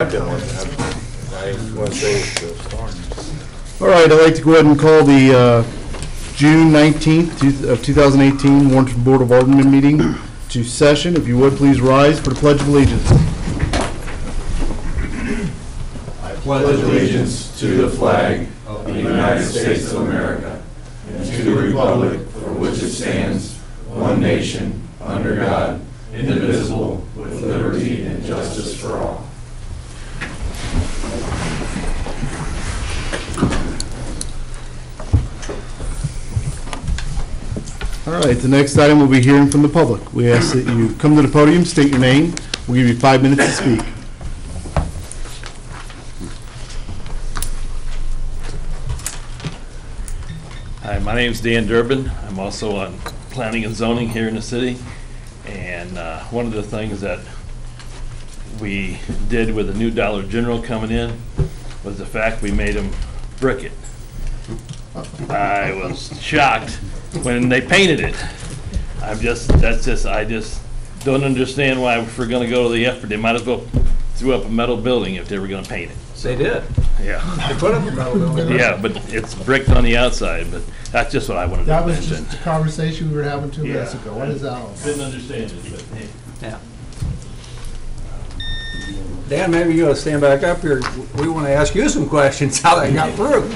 All right, I'd like to go ahead and call the June 19th of 2018 Warrenton Board of Alderman meeting to session. If you would, please rise for the Pledge of Allegiance. I pledge allegiance to the flag of the United States of America and to the republic for which it stands, one nation, under God, indivisible, with liberty and justice for all. All right, the next item will be hearing from the public. We ask that you come to the podium, state your name. We'll give you 5 minutes to speak. Hi, my name is Dan Durbin. I'm also on planning and zoning here in the city. And one of the things that we did with the new Dollar General coming in was the fact we made them brick it. I was shocked when they painted it. I just don't understand why if we're gonna go to the effort, they might as well throw up a metal building if they were gonna paint it. They did. Yeah. They put up a metal building. Yeah, but it's bricked on the outside, but that's just what I wanted to That was mention. just a conversation we were having 2 minutes Yeah. ago. What is that all about? Didn't understand it, but hey. Yeah. Dan, maybe you ought to stand back up here. We want to ask you some questions how that got through.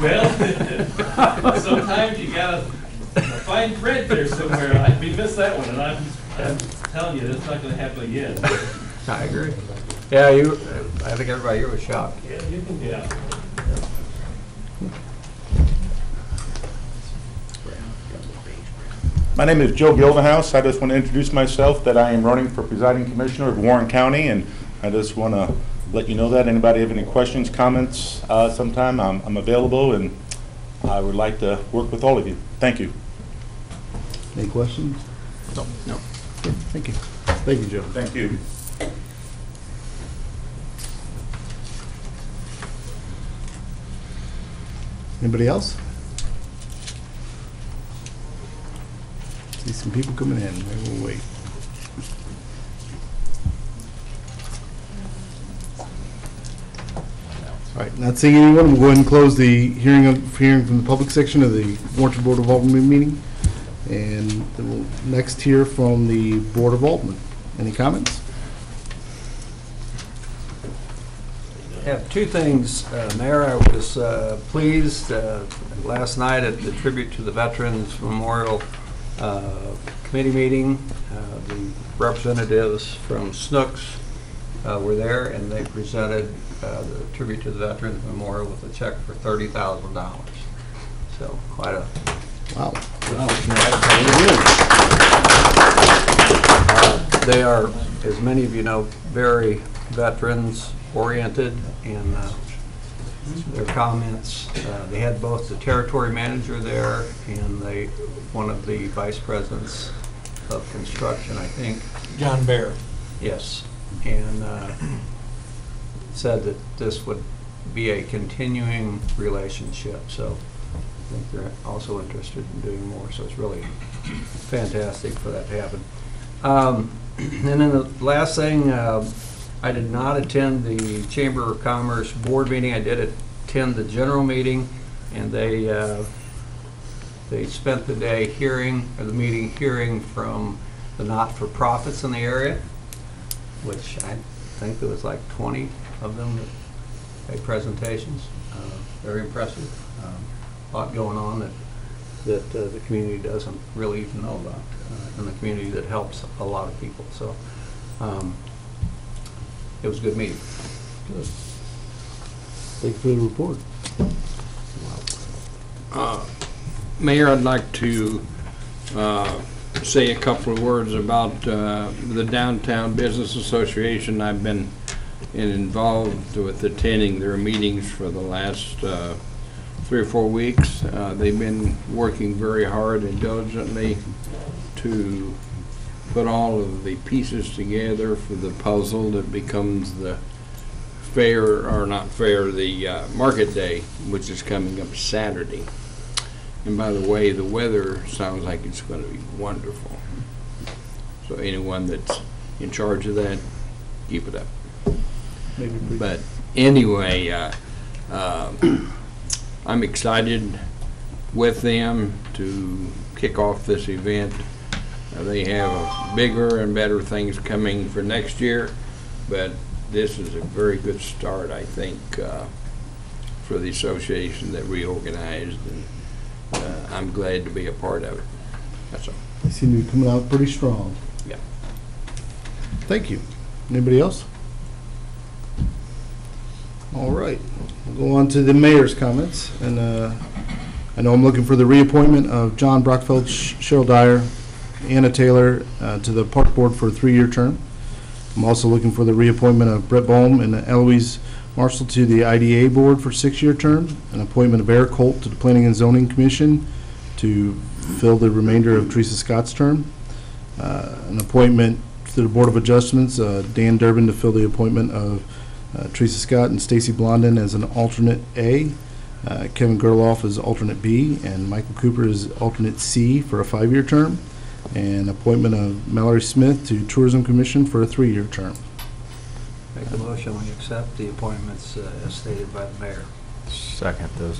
Well, sometimes you gotta find thread there somewhere. We missed that one, and I'm telling you, that's not gonna happen again. I agree. Yeah, I think everybody here was shocked. Yeah. My name is Joe Gildenhouse. I just want to introduce myself that I am running for presiding commissioner of Warren County, and I just want to let you know that. Anybody have any questions, comments sometime, I'm available, and I would like to work with all of you. Thank you. Any questions? No. Okay, thank you. Thank you, Joe. Thank you. Anybody else? See some people coming in. Maybe we'll wait. All right, not seeing anyone, we'll go ahead and close the hearing from the public section of the Warrenton Board of Alderman meeting. And then we'll next hear from the Board of Aldermen. Any comments? I have two things, Mayor. I was pleased last night at the Tribute to the Veterans Memorial Committee meeting. The representatives from Snooks were there, and they presented the Tribute to the Veterans Memorial with a check for $30,000. So quite a Wow. They are, as many of you know, very veterans oriented in their comments. They had both the territory manager there and one of the vice presidents of construction, I think. John Bear. Yes, and said that this would be a continuing relationship. So I think they're also interested in doing more. So it's really fantastic for that to happen. And then the last thing, I did not attend the Chamber of Commerce board meeting. I did attend the general meeting, and they spent the day hearing from the not-for-profits in the area, which I think there was like 20 of them that made presentations. Very impressive. A lot going on that the community doesn't really even know about, in the community that helps a lot of people. So it was a good meeting. Good. Thank you for the report. Mayor, I'd like to say a couple of words about the Downtown Business Association. I've been involved with attending their meetings for the last 3 or 4 weeks. They've been working very hard and diligently to put all of the pieces together for the puzzle that becomes the the market day, which is coming up Saturday. And by the way, the weather sounds like it's going to be wonderful. So anyone that's in charge of that, keep it up. Maybe brief. But anyway, I'm excited with them to kick off this event. They have bigger and better things coming for next year, but this is a very good start, I think, for the association that reorganized, and I'm glad to be a part of it. That's all. They seem to be coming out pretty strong. Yeah. Thank you. Anybody else? All right, we'll go on to the mayor's comments, and I know I'm looking for the reappointment of John Brockfeld, Cheryl Dyer, Anna Taylor to the Park Board for a 3-year term. I'm also looking for the reappointment of Brett Bohm and Eloise Marshall to the IDA Board for 6-year term, an appointment of Eric Holt to the Planning and Zoning Commission to fill the remainder of Teresa Scott's term, an appointment to the Board of Adjustments, Dan Durbin to fill the appointment of Teresa Scott and Stacy Blondin as an alternate A, Kevin Gerloff as alternate B, and Michael Cooper as alternate C for a 5-year term, and appointment of Mallory Smith to Tourism Commission for a 3-year term. Make a motion, we accept the appointments as stated by the mayor. Second those.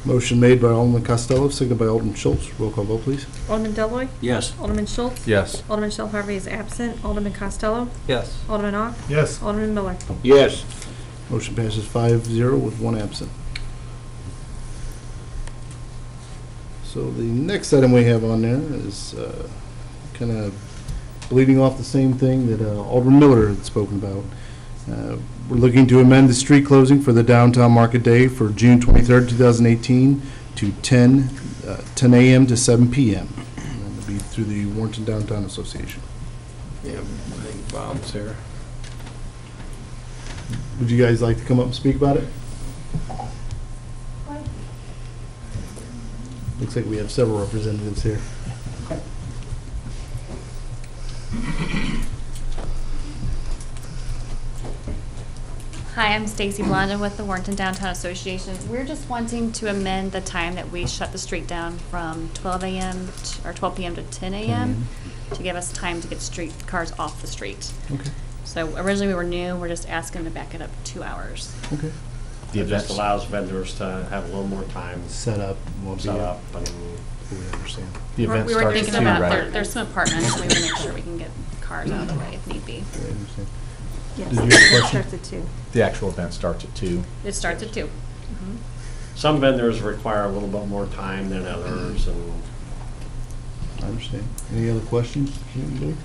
Motion made by Alderman Costello, seconded by Alderman Schultz. Roll call vote, please. Alderman Deloy, Yes. Alderman Schultz, Yes. Alderman Shell Harvey is absent. Alderman Costello, Yes. Alderman Ock, Yes. Alderman Miller. Yes. Motion passes 5-0 with 1 absent. So the next item we have on there is kind of bleeding off the same thing that Alderman Miller had spoken about. We're looking to amend the street closing for the downtown market day for June 23rd, 2018 to 10 a.m. to 7 p.m. And that'll be through the Warrenton Downtown Association. Yeah, I think Bob's here. Would you guys like to come up and speak about it? Looks like we have several representatives here. Hi, I'm Stacy Blondin with the Warrenton Downtown Association. We're just wanting to amend the time that we shut the street down from 12 a.m. or 12 p.m. to 10 a.m. to give us time to get street cars off the street. Okay. So originally we were new, we're just asking to back it up 2 hours. Okay. It just allows vendors to have a little more time Set up. Won't set be up. And We understand. The event We were starts at thinking 2, about, right? there's some apartments, so we want to make sure we can get cars out of the way if need be. I understand. Yes, Did you have a it question? starts at 2. The actual event starts at 2. It starts at 2. some vendors require a little bit more time than others, and I understand. Any other questions? Anybody?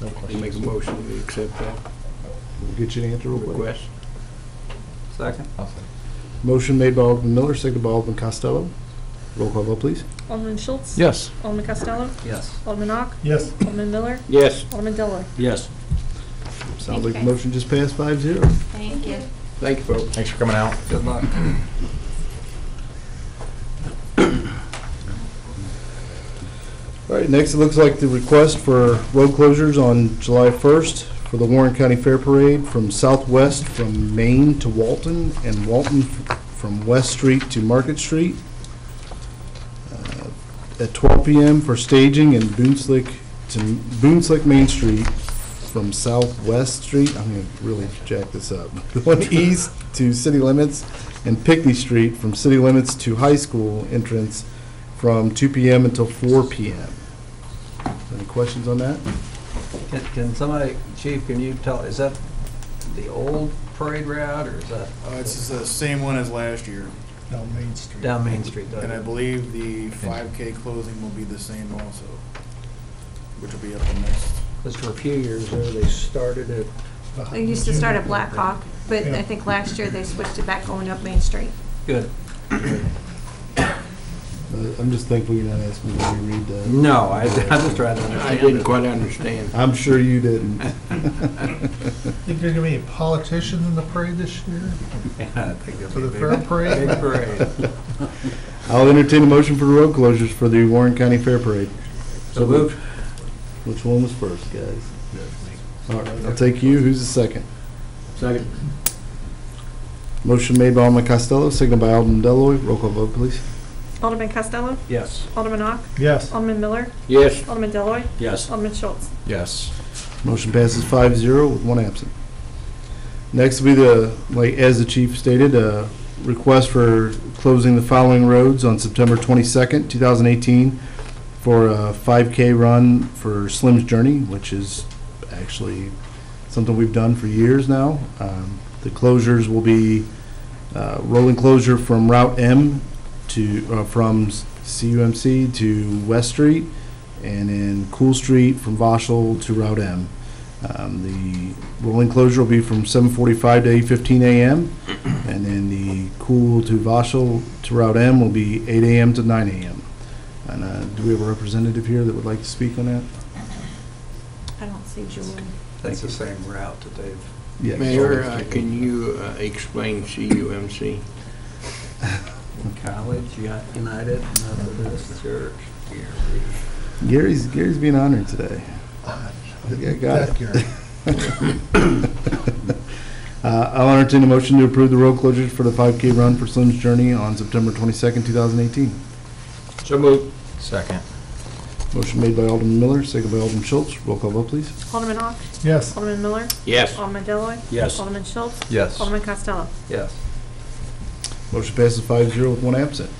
No You questions. make a motion, we accept that We'll get you an answer real quick. request. Second? I'll say. Motion made by Alderman Miller, seconded by Alderman Costello. Roll call vote, please. Alderman Schultz? Yes. Alderman Costello? Yes. Alderman Ock? Yes. Alderman Miller? Yes. Alderman Deloy. Yes. Sounds like the Okay. motion just passed 5-0. Thank you. Thank you, folks. Thanks for coming out. Good luck. All right, next it looks like the request for road closures on July 1st for the Warren County Fair Parade from southwest from Main to Walton and Walton from West Street to Market Street. At 12 p.m. for staging and Boonslick Main Street from Southwest Street. I'm going to really jack this up. Going east to city limits and Pickney Street from city limits to high school entrance from 2 p.m. until 4 p.m. Any questions on that? Can somebody, Chief, can you tell, is that the old parade route, or is that It's the same one as last year, Down Main Street. down Main Street? and I believe the 5K closing will be the same also, which will be up the next. Because for a few years there, they started at, They used to start at Black Hawk, but I think last year they switched it back going up Main Street. good. I'm just thankful you're not asking me to reread the. No, I'm just trying to understand. I didn't quite understand. I'm sure you didn't. Think there's gonna be any politicians in the parade this year? I think it'll For be the a fair big- parade? Big parade. I'll entertain a motion for the road closures for the Warren County Fair Parade. So moved. Which one was first, guys? All right, I'll take you. Who's the second? Second. Motion made by Alderman Costello, seconded by Alderman Deloy. Roll call vote, please. Alderman Costello? Yes. Alderman Ock? Yes. Alderman Miller? Yes. Alderman Deloy. Yes. Alderman Schultz. Yes. Motion passes 5-0 with 1 absent. Next will be as the chief stated, request for closing the following roads on September 22nd, 2018 for a 5K run for Slim's Journey, which is actually something we've done for years now. The closures will be rolling closure from Route M from CUMC to West Street, and then Cool Street from Vaushall to Route M. The rolling closure will be from 7:45 to 8:15 a.m. and then the Cool to Vaushall to Route M will be 8 a.m. to 9 a.m. And do we have a representative here that would like to speak on that? I don't see Julie. That's the same route that they've. Yes. Mayor, can you explain CUMC? College United Methodist Church. Gary's being honored today. Yeah, got it. I'll entertain a motion to approve the road closures for the 5K run for Slim's Journey on September 22nd, 2018. So moved. Second. Motion made by Alderman Miller, second by Alderman Schultz. Roll call vote, please. Alderman Ock? Yes. Alderman Miller? Yes. Alderman Deloy, Yes. Alderman Schultz? Yes. Alderman Costello? Yes. Motion passes 5-0 with one absent.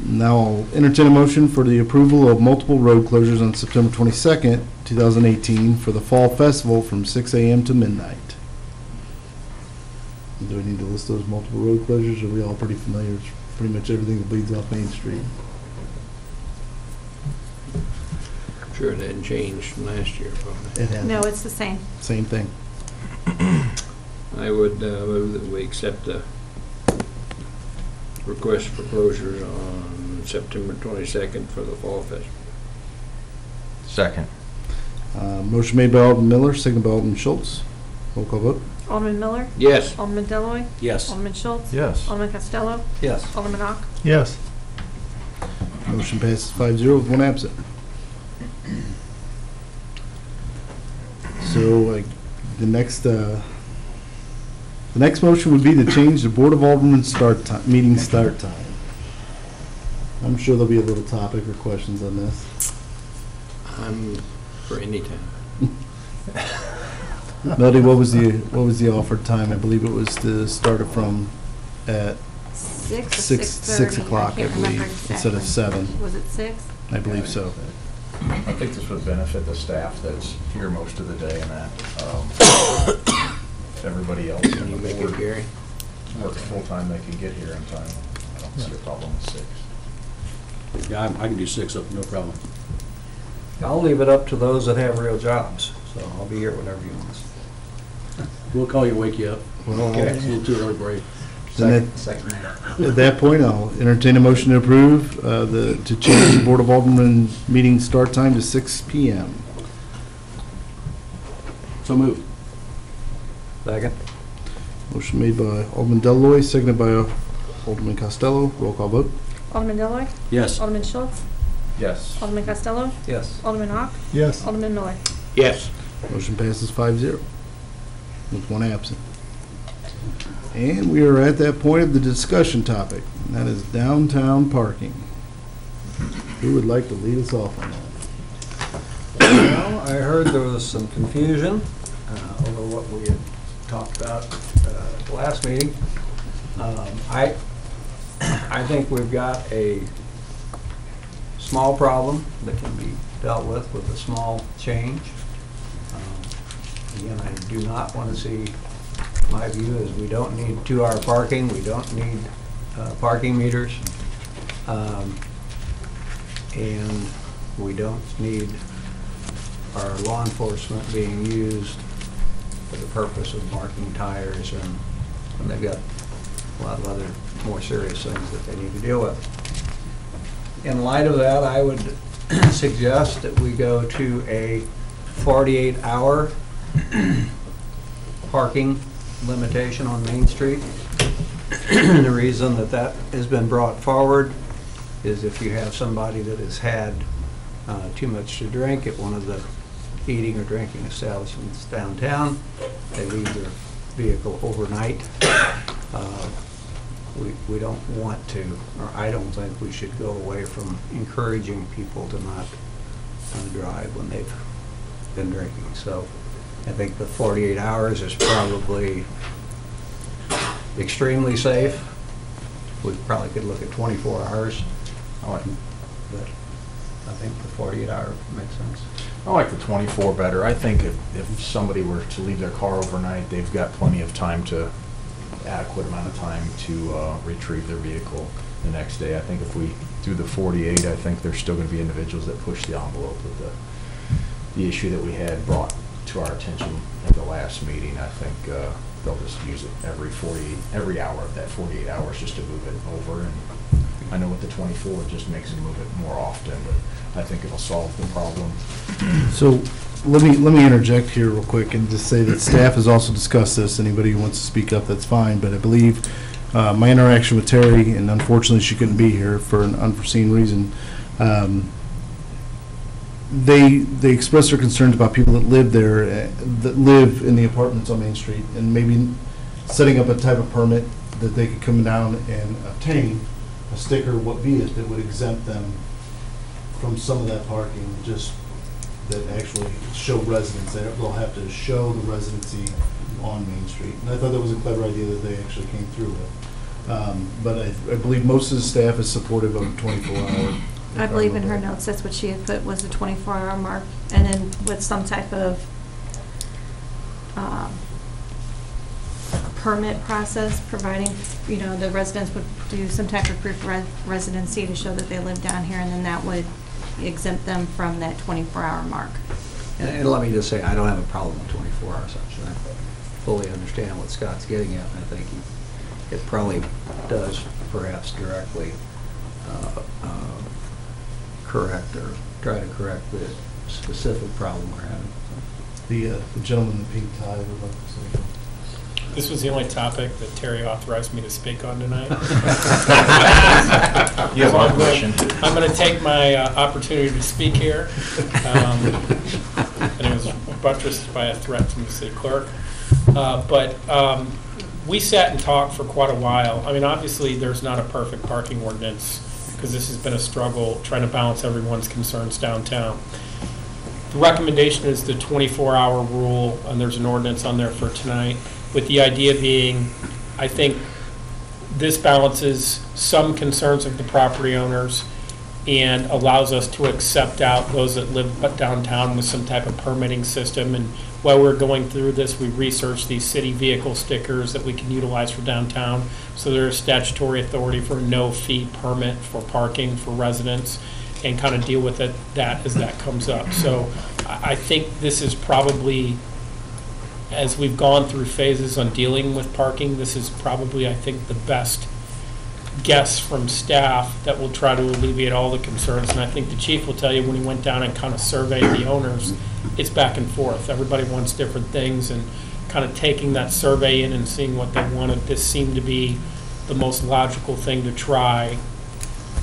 Now I'll entertain a motion for the approval of multiple road closures on September 22nd, 2018 for the Fall Festival from 6 a.m. to midnight. Do we need to list those multiple road closures? Are we all pretty familiar? It's pretty much everything that bleeds off Main Street. I'm sure it hadn't changed from last year, probably. It has. No, it's the same. Same thing. I would move that we accept the request for closures on September 22nd for the Fall Festival. Second. Motion made by Alderman Miller, seconded by Alderman Schultz. Roll call vote. Alderman Miller? Yes. Alderman Deloy, Yes. Alderman Schultz? Yes. Alderman Costello? Yes. Alderman Ock? Yes. Motion passes 5-0 with one absent. So, the next motion would be to change the Board of Alderman meeting start time. I'm sure there'll be a little topic or questions on this. I'm for any time. Melody, what was the offered time? I believe it was to start it from at 6 o'clock, I believe, instead of 7. Was it 6? I believe so. I think this would benefit the staff that's here most of the day and that. Everybody else Can you in the make it, board Gary? works full-time, they can get here in time. I don't see a problem with 6. Yeah, I can do 6 up, no problem. I'll leave it up to those that have real jobs, so I'll be here whenever you want us. We'll call you, wake you up. Well, It's a little too early for you. Second. At that point, I'll entertain a motion to approve to change the Board of Alderman meeting start time to 6 p.m. So move. Second. Motion made by Alderman Deloy, seconded by Alderman Costello. Roll call vote. Alderman Deloy, Yes. Alderman Schultz? Yes. Alderman Costello? Yes. Alderman Ock? Yes. Alderman Miller? Yes. Motion passes 5-0 with one absent. And we are at that point of the discussion topic, and that is downtown parking. Who would like to lead us off on that? Well, I heard there was some confusion over what we had talked about at the last meeting. I think we've got a small problem that can be dealt with a small change. Again, I do not want to see, my view is we don't need 2-hour parking, we don't need parking meters, and we don't need our law enforcement being used for the purpose of marking tires, and they've got a lot of other more serious things that they need to deal with. In light of that, I would suggest that we go to a 48-hour parking limitation on Main Street. The reason that that has been brought forward is if you have somebody that has had too much to drink at one of the eating or drinking establishments downtown, they leave their vehicle overnight. We don't want to, or I don't think we should go away from encouraging people to not drive when they've been drinking. So I think the 48 hours is probably extremely safe. We probably could look at 24 hours, but I think the 48 hour makes sense. I like the 24 better. I think if somebody were to leave their car overnight, they've got plenty of time adequate amount of time to retrieve their vehicle the next day. I think if we do the 48, I think there's still going to be individuals that push the envelope with the issue that we had brought to our attention at the last meeting. I think they'll just use it every hour of that 48 hours just to move it over. And I know with the 24, it just makes them move it more often, but I think it'll solve the problem. So let me interject here real quick and just say that staff has also discussed this. Anybody who wants to speak up, that's fine. But I believe my interaction with Terry, and unfortunately she couldn't be here for an unforeseen reason, they expressed their concerns about people that live there, that live in the apartments on Main Street, and maybe setting up a type of permit that they could come down and obtain a sticker, what be it, that would exempt them from some of that parking, just that actually show residents. They'll have to show the residency on Main Street. And I thought that was a clever idea that they actually came through with. But I believe most of the staff is supportive of a 24-hour. I believe in her notes, that's what she had put, was the 24-hour mark, and then with some type of permit process, providing, the residents would do some type of proof of residency to show that they live down here, and then that would exempt them from that 24-hour mark. And let me just say, I don't have a problem with 24 hours. I fully understand what Scott's getting at, and I think it probably does perhaps directly correct or try to correct the specific problem we're having. The gentleman in the pink tie would like to say. This was the only topic that Terry authorized me to speak on tonight. You have one question. I'm going to take my opportunity to speak here. And it was buttressed by a threat from the city clerk. But we sat and talked for quite a while. I mean, obviously, there's not a perfect parking ordinance because this has been a struggle trying to balance everyone's concerns downtown. The recommendation is the 24-hour rule, and there's an ordinance on there for tonight, with the idea being, I think this balances some concerns of the property owners and allows us to accept out those that live downtown with some type of permitting system. And while we're going through this, we researched these city vehicle stickers that we can utilize for downtown. So there's statutory authority for a no-fee permit for parking for residents, and kind of deal with that as that comes up. So I think this is probably, as we've gone through phases on dealing with parking, this is probably, I think, the best guess from staff that will try to alleviate all the concerns. And I think the chief will tell you when he went down and kind of surveyed the owners, it's back and forth. Everybody wants different things, and kind of taking that survey in and seeing what they wanted, this seemed to be the most logical thing to try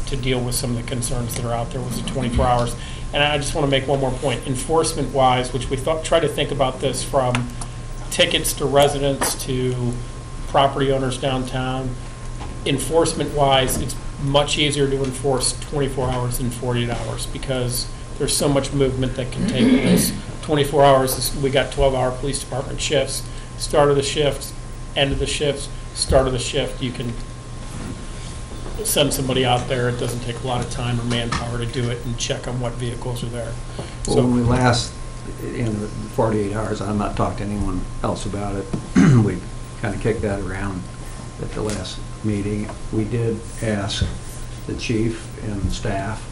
to deal with some of the concerns that are out there, was the 24 hours. And I just want to make one more point. Enforcement-wise, which we try to think about this from tickets to residents to property owners downtown. Enforcement-wise, it's much easier to enforce 24 hours than 48 hours because there's so much movement that can take place. 24 hours, we got 12-hour police department shifts. Start of the shift, end of the shift, start of the shift. You can send somebody out there. It doesn't take a lot of time or manpower to do it and check on what vehicles are there. Well, So when we last, in the 48 hours, I'm not talking to anyone else about it. We kind of kicked that around at the last meeting. We did ask the chief and staff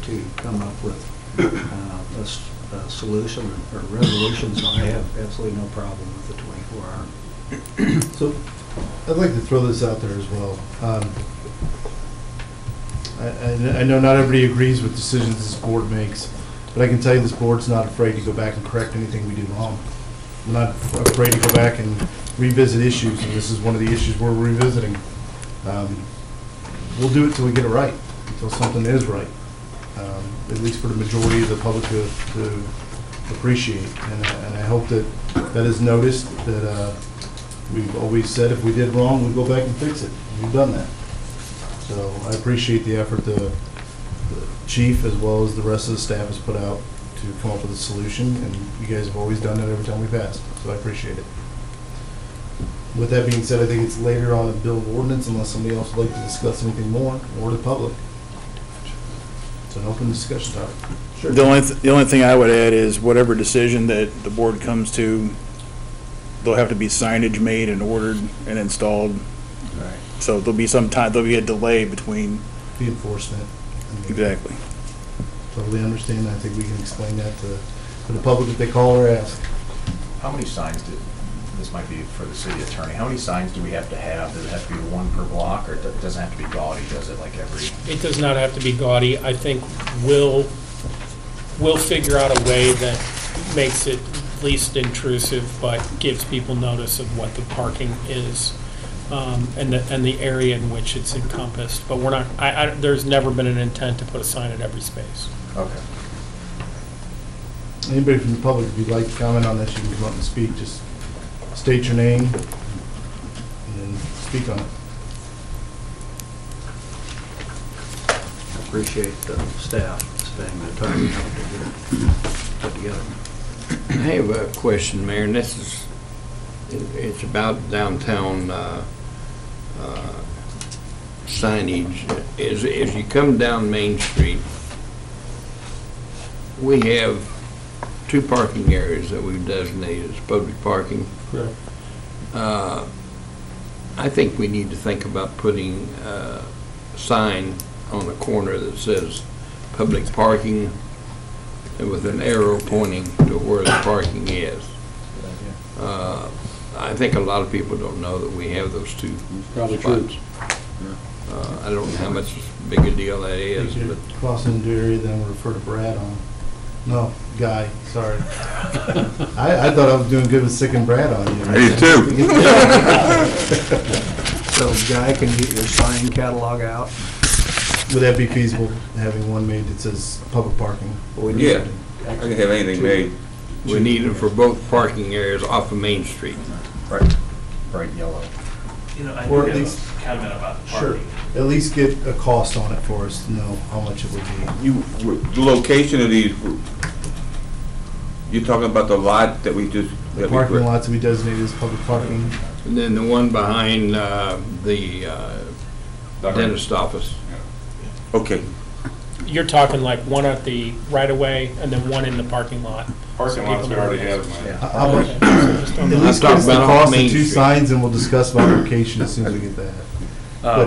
to come up with a solution or resolution, so I have absolutely no problem with the 24-hour. So I'd like to throw this out there as well. I know not everybody agrees with decisions this board makes, but I can tell you this board's not afraid to go back and correct anything we do wrong. I'm not afraid to go back and revisit issues, and this is one of the issues we're revisiting. We'll do it till we get it right, until something is right, at least for the majority of the public to appreciate. And I hope that that is noticed, that we've always said if we did wrong, we'd go back and fix it. We've done that. So I appreciate the effort the chief as well as the rest of the staff has put out to come up with a solution, and you guys have always done that every time we've asked, so I appreciate it. With that being said, I think it's later on in bill of ordinance unless somebody else would like to discuss anything more, or the public. It's an open discussion topic. Sure. The only thing I would add is whatever decision that the board comes to, there'll have to be signage made and ordered and installed. Right. So there'll be a delay between. The enforcement. Exactly. Totally understand. I think we can explain that to the public if they call or ask. How many signs this might be for the city attorney, how many signs do we have to have? Does it have to be one per block, or it doesn't have to be gaudy, does it, like every? It does not have to be gaudy. I think we'll figure out a way that makes it least intrusive, but gives people notice of what the parking is, and the area in which it's encompassed. But we're not, there's never been an intent to put a sign at every space. Okay. Anybody from the public, if you'd like to comment on this, you can come up and speak. Just state your name and then speak on it. Appreciate the staff spending the time out to get it put together. I have a question, Mayor, and it's about downtown signage. As you come down Main Street, we have 2 parking areas that we've designated as public parking. Correct. I think we need to think about putting a sign on the corner that says public parking and with an arrow pointing to where the parking is. I think a lot of people don't know that we have those 2 Probably spots. true. I don't know how much big a deal that is, but Cross into the area, then we'll refer to Brad on. No, Guy, sorry. I thought I was doing good with sicking Brad on you. I did too. So Guy can get your sign catalog out. Would that be feasible, having one made that says public parking? Yeah, I can have anything made. we need it for both parking areas off of Main Street. Bright yellow. You know, I Or do at have least- a comment about the Sure. parking. At least get a cost on it for us to know how much it would be. The location of these, you're talking about the lot that we just. The that we parking put- lots to be designated as public parking. And then the one behind the dentist office. Okay. You're talking like one at the right-of-way and then one in the parking lot. Parking lots we already have. How much- Okay, so just on At the- least give us the about on cost of Main 2 Street. signs, and we'll discuss about location as soon as we get that.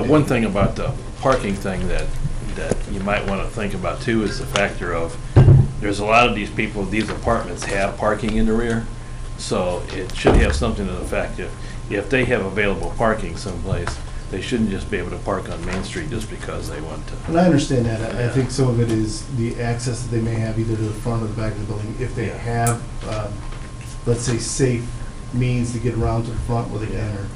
One thing about the parking thing that you might want to think about too is the factor of, there's a lot of these people, these apartments have parking in the rear, so it should have something to the fact if they have available parking someplace, they shouldn't just be able to park on Main Street just because they want to. And I understand that. I think some of it is the access that they may have either to the front or the back of the building. If they have, let's say, safe means to get around to the front where they can enter.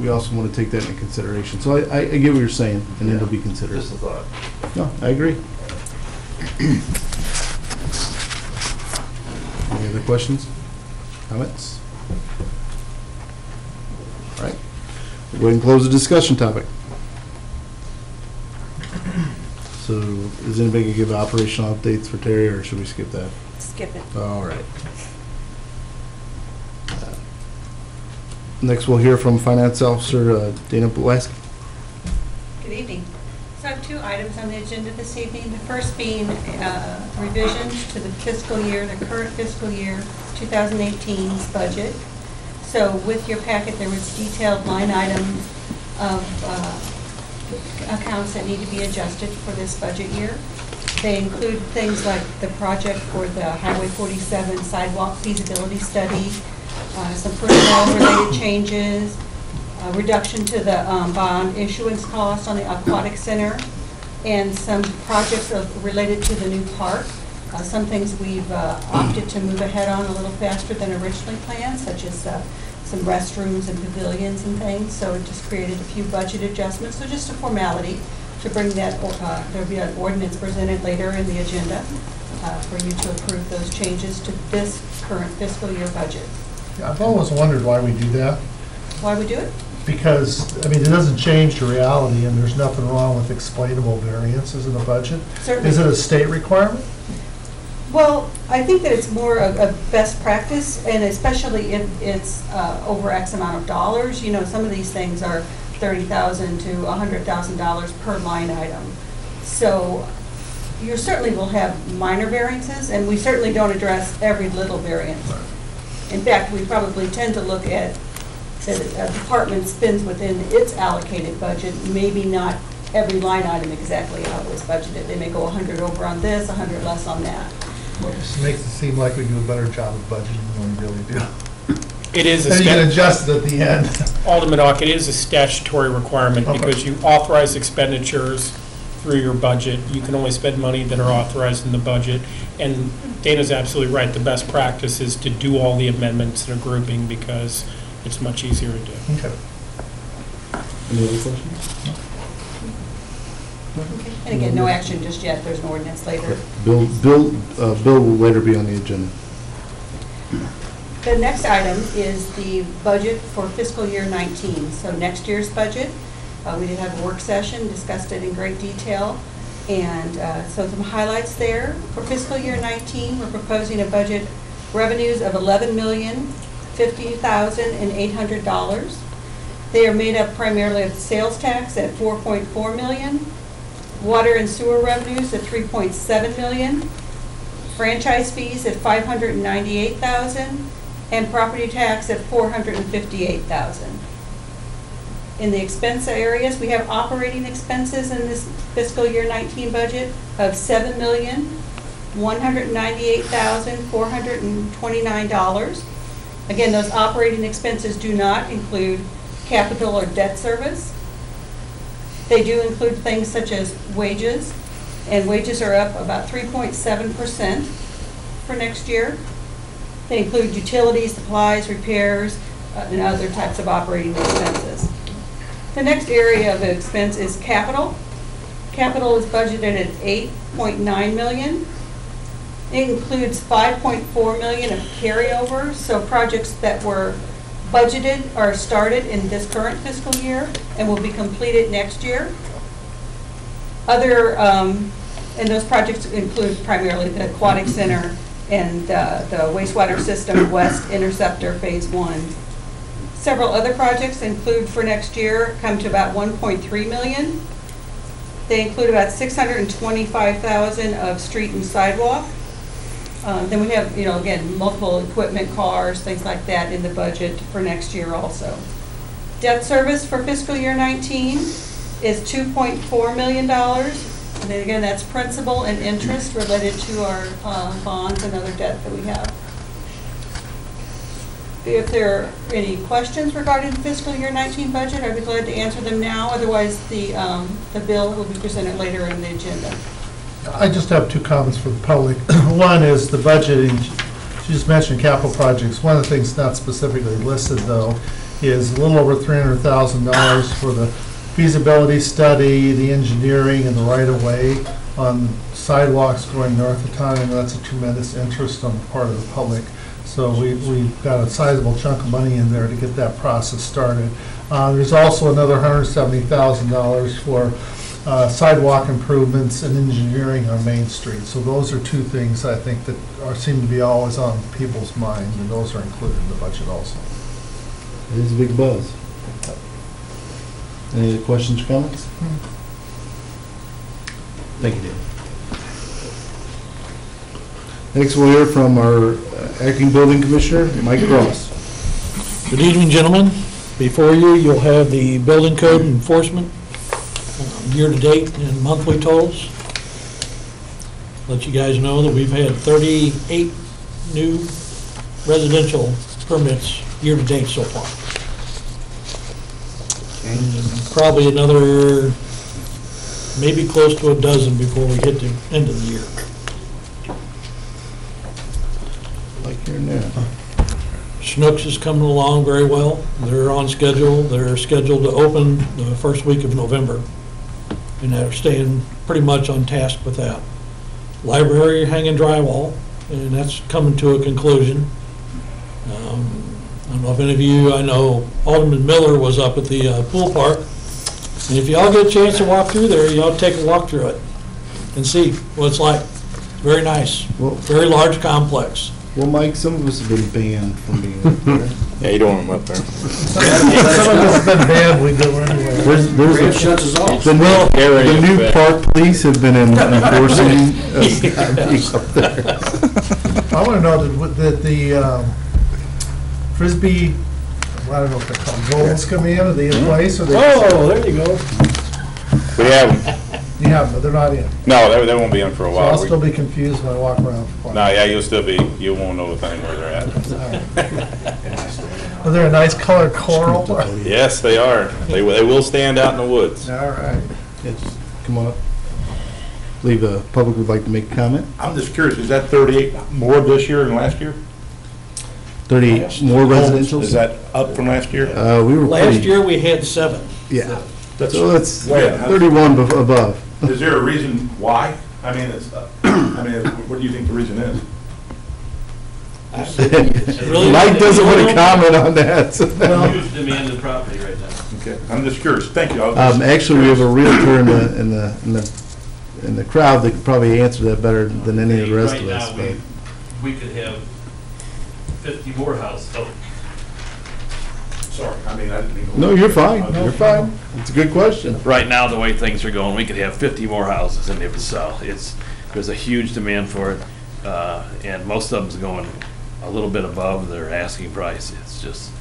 We also want to take that into consideration. So I get what you're saying, and it'll be considered. Just a thought. No, I agree. Any other questions, comments? All right. We'll go ahead and close the discussion topic. So is anybody going to give operational updates for Terry, or should we skip that? Skip it. All right. Next, we'll hear from Finance Officer Dana Blaski. Good evening. So I have 2 items on the agenda this evening. The first being revisions to the fiscal year, the current fiscal year 2018's budget. So with your packet, there was detailed line items of accounts that need to be adjusted for this budget year. They include things like the project for the Highway 47 sidewalk feasibility study, some personnel-related changes, reduction to the bond issuance cost on the aquatic center, and some projects related to the new park. Some things we've opted to move ahead on a little faster than originally planned, such as some restrooms and pavilions and things. So it just created a few budget adjustments. So just a formality to bring that, there'll be an ordinance presented later in the agenda for you to approve those changes to this current fiscal year budget. Yeah, I've always wondered why we do that, Why we do it? because, I mean, it doesn't change the reality, and there's nothing wrong with explainable variances in the budget. Certainly. Is it a state requirement? Well, I think that it's more a best practice, and especially if it's over X amount of dollars. You know, some of these things are $30,000 to $100,000 per line item. So you certainly will have minor variances, and we certainly don't address every little variance. In fact, we probably tend to look at that a department spends within its allocated budget, maybe not every line item exactly how it was budgeted. They may go 100 over on this, 100 less on that. It just makes it seem like we do a better job of budgeting than we really do. It is And you can adjust it at the end. Alderman Ock, it is a statutory requirement Okay. because you authorize expenditures through your budget. You can only spend money that are authorized in the budget. And Dana's absolutely right. The best practice is to do all the amendments and a grouping because it's much easier to do. Okay. Any other questions? And again, no action just yet. There's an ordinance later. Bill will later be on the agenda. The next item is the budget for fiscal year 19. So next year's budget, we did have a work session, discussed it in great detail. And so some highlights there. For fiscal year 19, we're proposing a budget revenues of $11,050,800. They are made up primarily of sales tax at $4.4 million, water and sewer revenues at $3.7 million, franchise fees at $598,000, and property tax at $458,000. In the expense areas, we have operating expenses in this fiscal year 19 budget of $7,198,429. Again, those operating expenses do not include capital or debt service. They do include things such as wages, and wages are up about 3.7% for next year. They include utilities, supplies, repairs, and other types of operating expenses. The next area of expense is capital. Capital is budgeted at $8.9 million. It includes $5.4 million of carryover, so projects that were budgeted are started in this current fiscal year and will be completed next year. Other, and those projects include primarily the Aquatic Center and the wastewater system West Interceptor Phase 1. Several other projects include for next year come to about $1.3 million. They include about $625,000 of street and sidewalk. Then we have, you know, again, multiple equipment, cars, things like that in the budget for next year also. Debt service for fiscal year 19 is $2.4 million. And then again, that's principal and interest related to our bonds and other debt that we have. If there are any questions regarding the fiscal year 19 budget, I'd be glad to answer them now. Otherwise, the bill will be presented later in the agenda. I just have two comments for the public. One is the budgeting. She just mentioned capital projects. One of the things not specifically listed, though, is a little over $300,000 for the feasibility study, the engineering, and the right-of-way on sidewalks going north of town. And that's a tremendous interest on the part of the public. So we've got a sizable chunk of money in there to get that process started. There's also another $170,000 for sidewalk improvements and engineering on Main Street. So those are two things I think that seem to be always on people's minds, and those are included in the budget also. It is a big buzz. Any other questions or comments? Thank you, Dave. Next, we'll hear from our acting building commissioner, Mike Cross. Good evening, gentlemen. Before you, you'll have the building code enforcement year-to-date and monthly totals. Let you guys know that we've had 38 new residential permits year-to-date so far. And probably another, maybe close to a dozen before we hit the end of the year. Like here now. Schnucks is coming along very well. They're on schedule. They're scheduled to open the first week of November. And they're staying pretty much on task with that. Library hanging drywall, and that's coming to a conclusion. I don't know if any of you, I know Alderman Miller was up at the pool park. And if y'all get a chance to walk through there, y'all take a walk through it and see what it's like. Very nice. Well- Very large complex. Well, Mike, some of us have been banned from being up there. Yeah, you don't want them up there. Some of us have been banned, we do anyway. There's shuts us off. the new park police have been enforcing us up there. I want to know that the Frisbee, I don't know what they're called, goals come in, are they in place, or they? Oh, there you go. We have them. You have them, but they're not in. No, they won't be in for a So while. I'll still be confused when I walk around. No, yeah, you won't know a thing where they're at. Are they a nice colored coral? All Yes, they are. They will stand out in the woods. right. Yeah, just come on up. Believe the public would like to make a comment. I'm just curious, is that 38 more this year than last year? 38 more residential. Is that up from last year? We were Last pretty, year, we had 7. yeah. So that's way up. 31 above. Is there a reason why? I mean, what do you think the reason is? Mike doesn't want to comment on that. Huge demand in property right now. Okay, I'm just curious. Thank you. Actually, we have a realtor in the crowd that could probably answer that better than any of the rest of us. Right But now, we could have 50 more houses. Oh, Sorry, I didn't mean to. no, you're fine. You're fine. It's a good question. right now, the way things are going, we could have 50 more houses and they would sell. There's a huge demand for it, and most of them's going a little bit above their asking price. It's just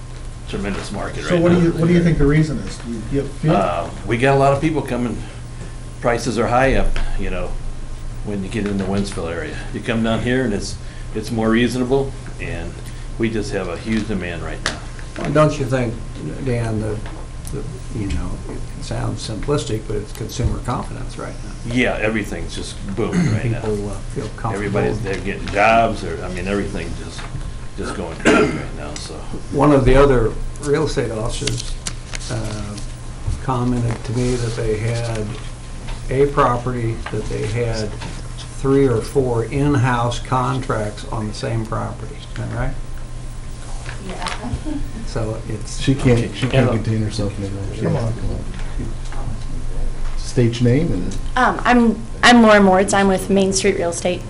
tremendous market So right what now. do you think the reason is? Do you feel? We got a lot of people coming. Prices are high up, when you get in the Winsville area. You come down here and it's more reasonable, and we just have a huge demand right now. Well, don't you think, Dan, it sounds simplistic, but it's consumer confidence right now. Yeah, everything's just booming right now. People feel comfortable. They're getting jobs, everything's just going crazy right now, so. One of the other real estate officers commented to me that they had a property that they had 3 or 4 in-house contracts on the same property. Is that right? Yeah. So it's. She can't contain herself anymore. Come on. Stage name and. I'm Laura Moritz. I'm with Main Street Real Estate.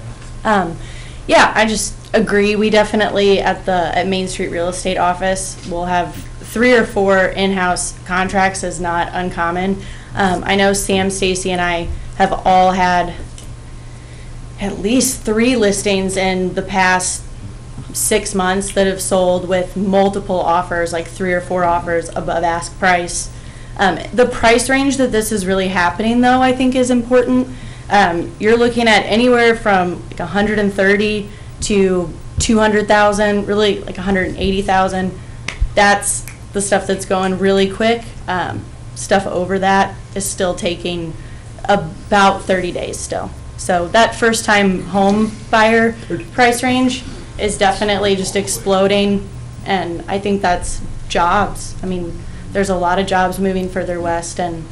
Yeah, I just agree. We definitely at Main Street Real Estate office will have 3 or 4 in-house contracts is not uncommon. I know Sam, Stacy, and I have all had at least 3 listings in the past 6 months that have sold with multiple offers, like 3 or 4 offers above ask price. The price range that this is really happening, though, I think is important. You're looking at anywhere from like 130 to 200,000, really like 180,000. That's the stuff that's going really quick. Stuff over that is still taking about 30 days still. So that first-time home buyer price range is definitely just exploding, and I think that's jobs. I mean, there's a lot of jobs moving further west, and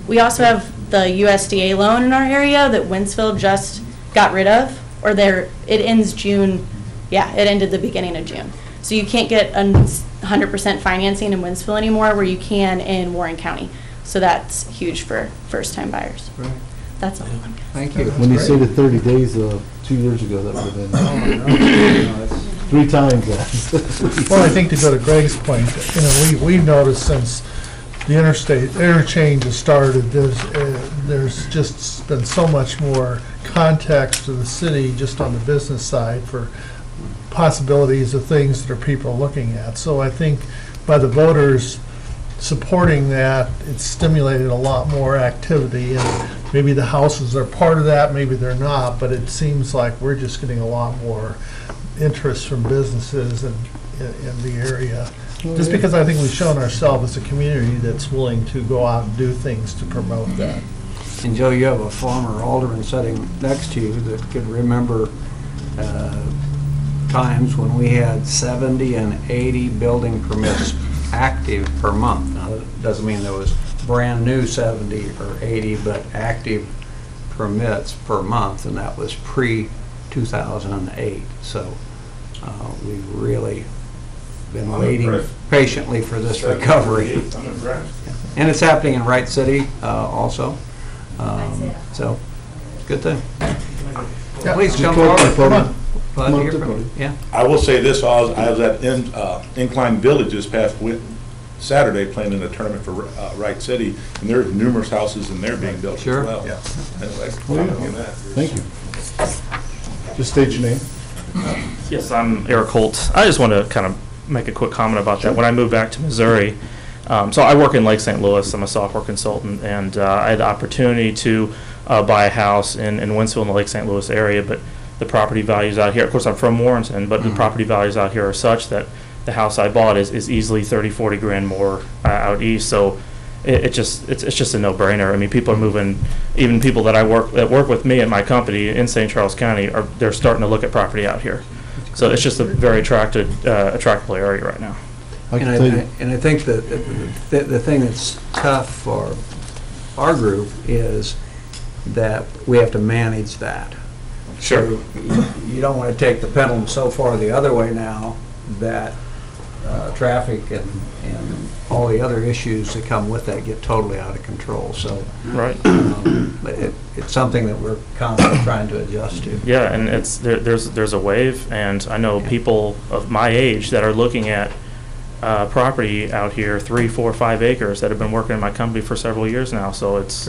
we also have the USDA loan in our area that Winsville just got rid of, or it ends June. Yeah, it ended the beginning of June. So you can't get 100% financing in Winsville anymore where you can in Warren County. So that's huge for first-time buyers. Right. That's all. Thank you. When you say the 30 days, 2 years ago, that would have been 3 times that. Well, I think to go to Greg's point, we've noticed since the interchange has started, there's just been so much more context to the city just on the business side for possibilities of things that people are looking at. So I think by the voters supporting that, it's stimulated a lot more activity, and maybe the houses are part of that, maybe they're not, but it seems like we're just getting a lot more interest from businesses in the area. Just because I think we've shown ourselves as a community that's willing to go out and do things to promote that. And Joe, you have a former alderman sitting next to you that could remember times when we had 70 and 80 building permits active per month. Now, that doesn't mean there was brand new 70 or 80, but active permits per month, and that was pre-2008. So we've really been waiting patiently for this recovery. And it's happening in Wright City also. So, good thing. Please come Come on, forward. come on. Glad Come to on hear up to from you. podium. Yeah. I will say this, I was at Incline Village this past Saturday playing in a tournament for Wright City, and there's numerous houses in there being built as Sure. well. Yeah. Anyway, Oh, yeah. comment on that. Thank you. Just state your name. Yes, I'm Eric Holt. I just want to kind of make a quick comment about that. When I moved back to Missouri, so I work in Lake St. Louis. I'm a software consultant, and I had the opportunity to buy a house in Winsville in the Lake St. Louis area, but the property values out here, of course I'm from Warrenton, but the property values out here are such that the house I bought is easily 30, 40 grand more out east. So it's just a no-brainer. I mean, people are moving. Even people that work with me at my company in St. Charles County they're starting to look at property out here. So it's just a very attractable area right now. And I think that the thing that's tough for our group is that we have to manage that. Sure. So you don't want to take the pendulum so far the other way now that traffic and all the other issues that come with that get totally out of control. So Right. It's something that we're constantly trying to adjust to. Yeah, and there's a wave, and I know people of my age that are looking at property out here, 3, 4, 5 acres, that have been working in my company for several years now. So it's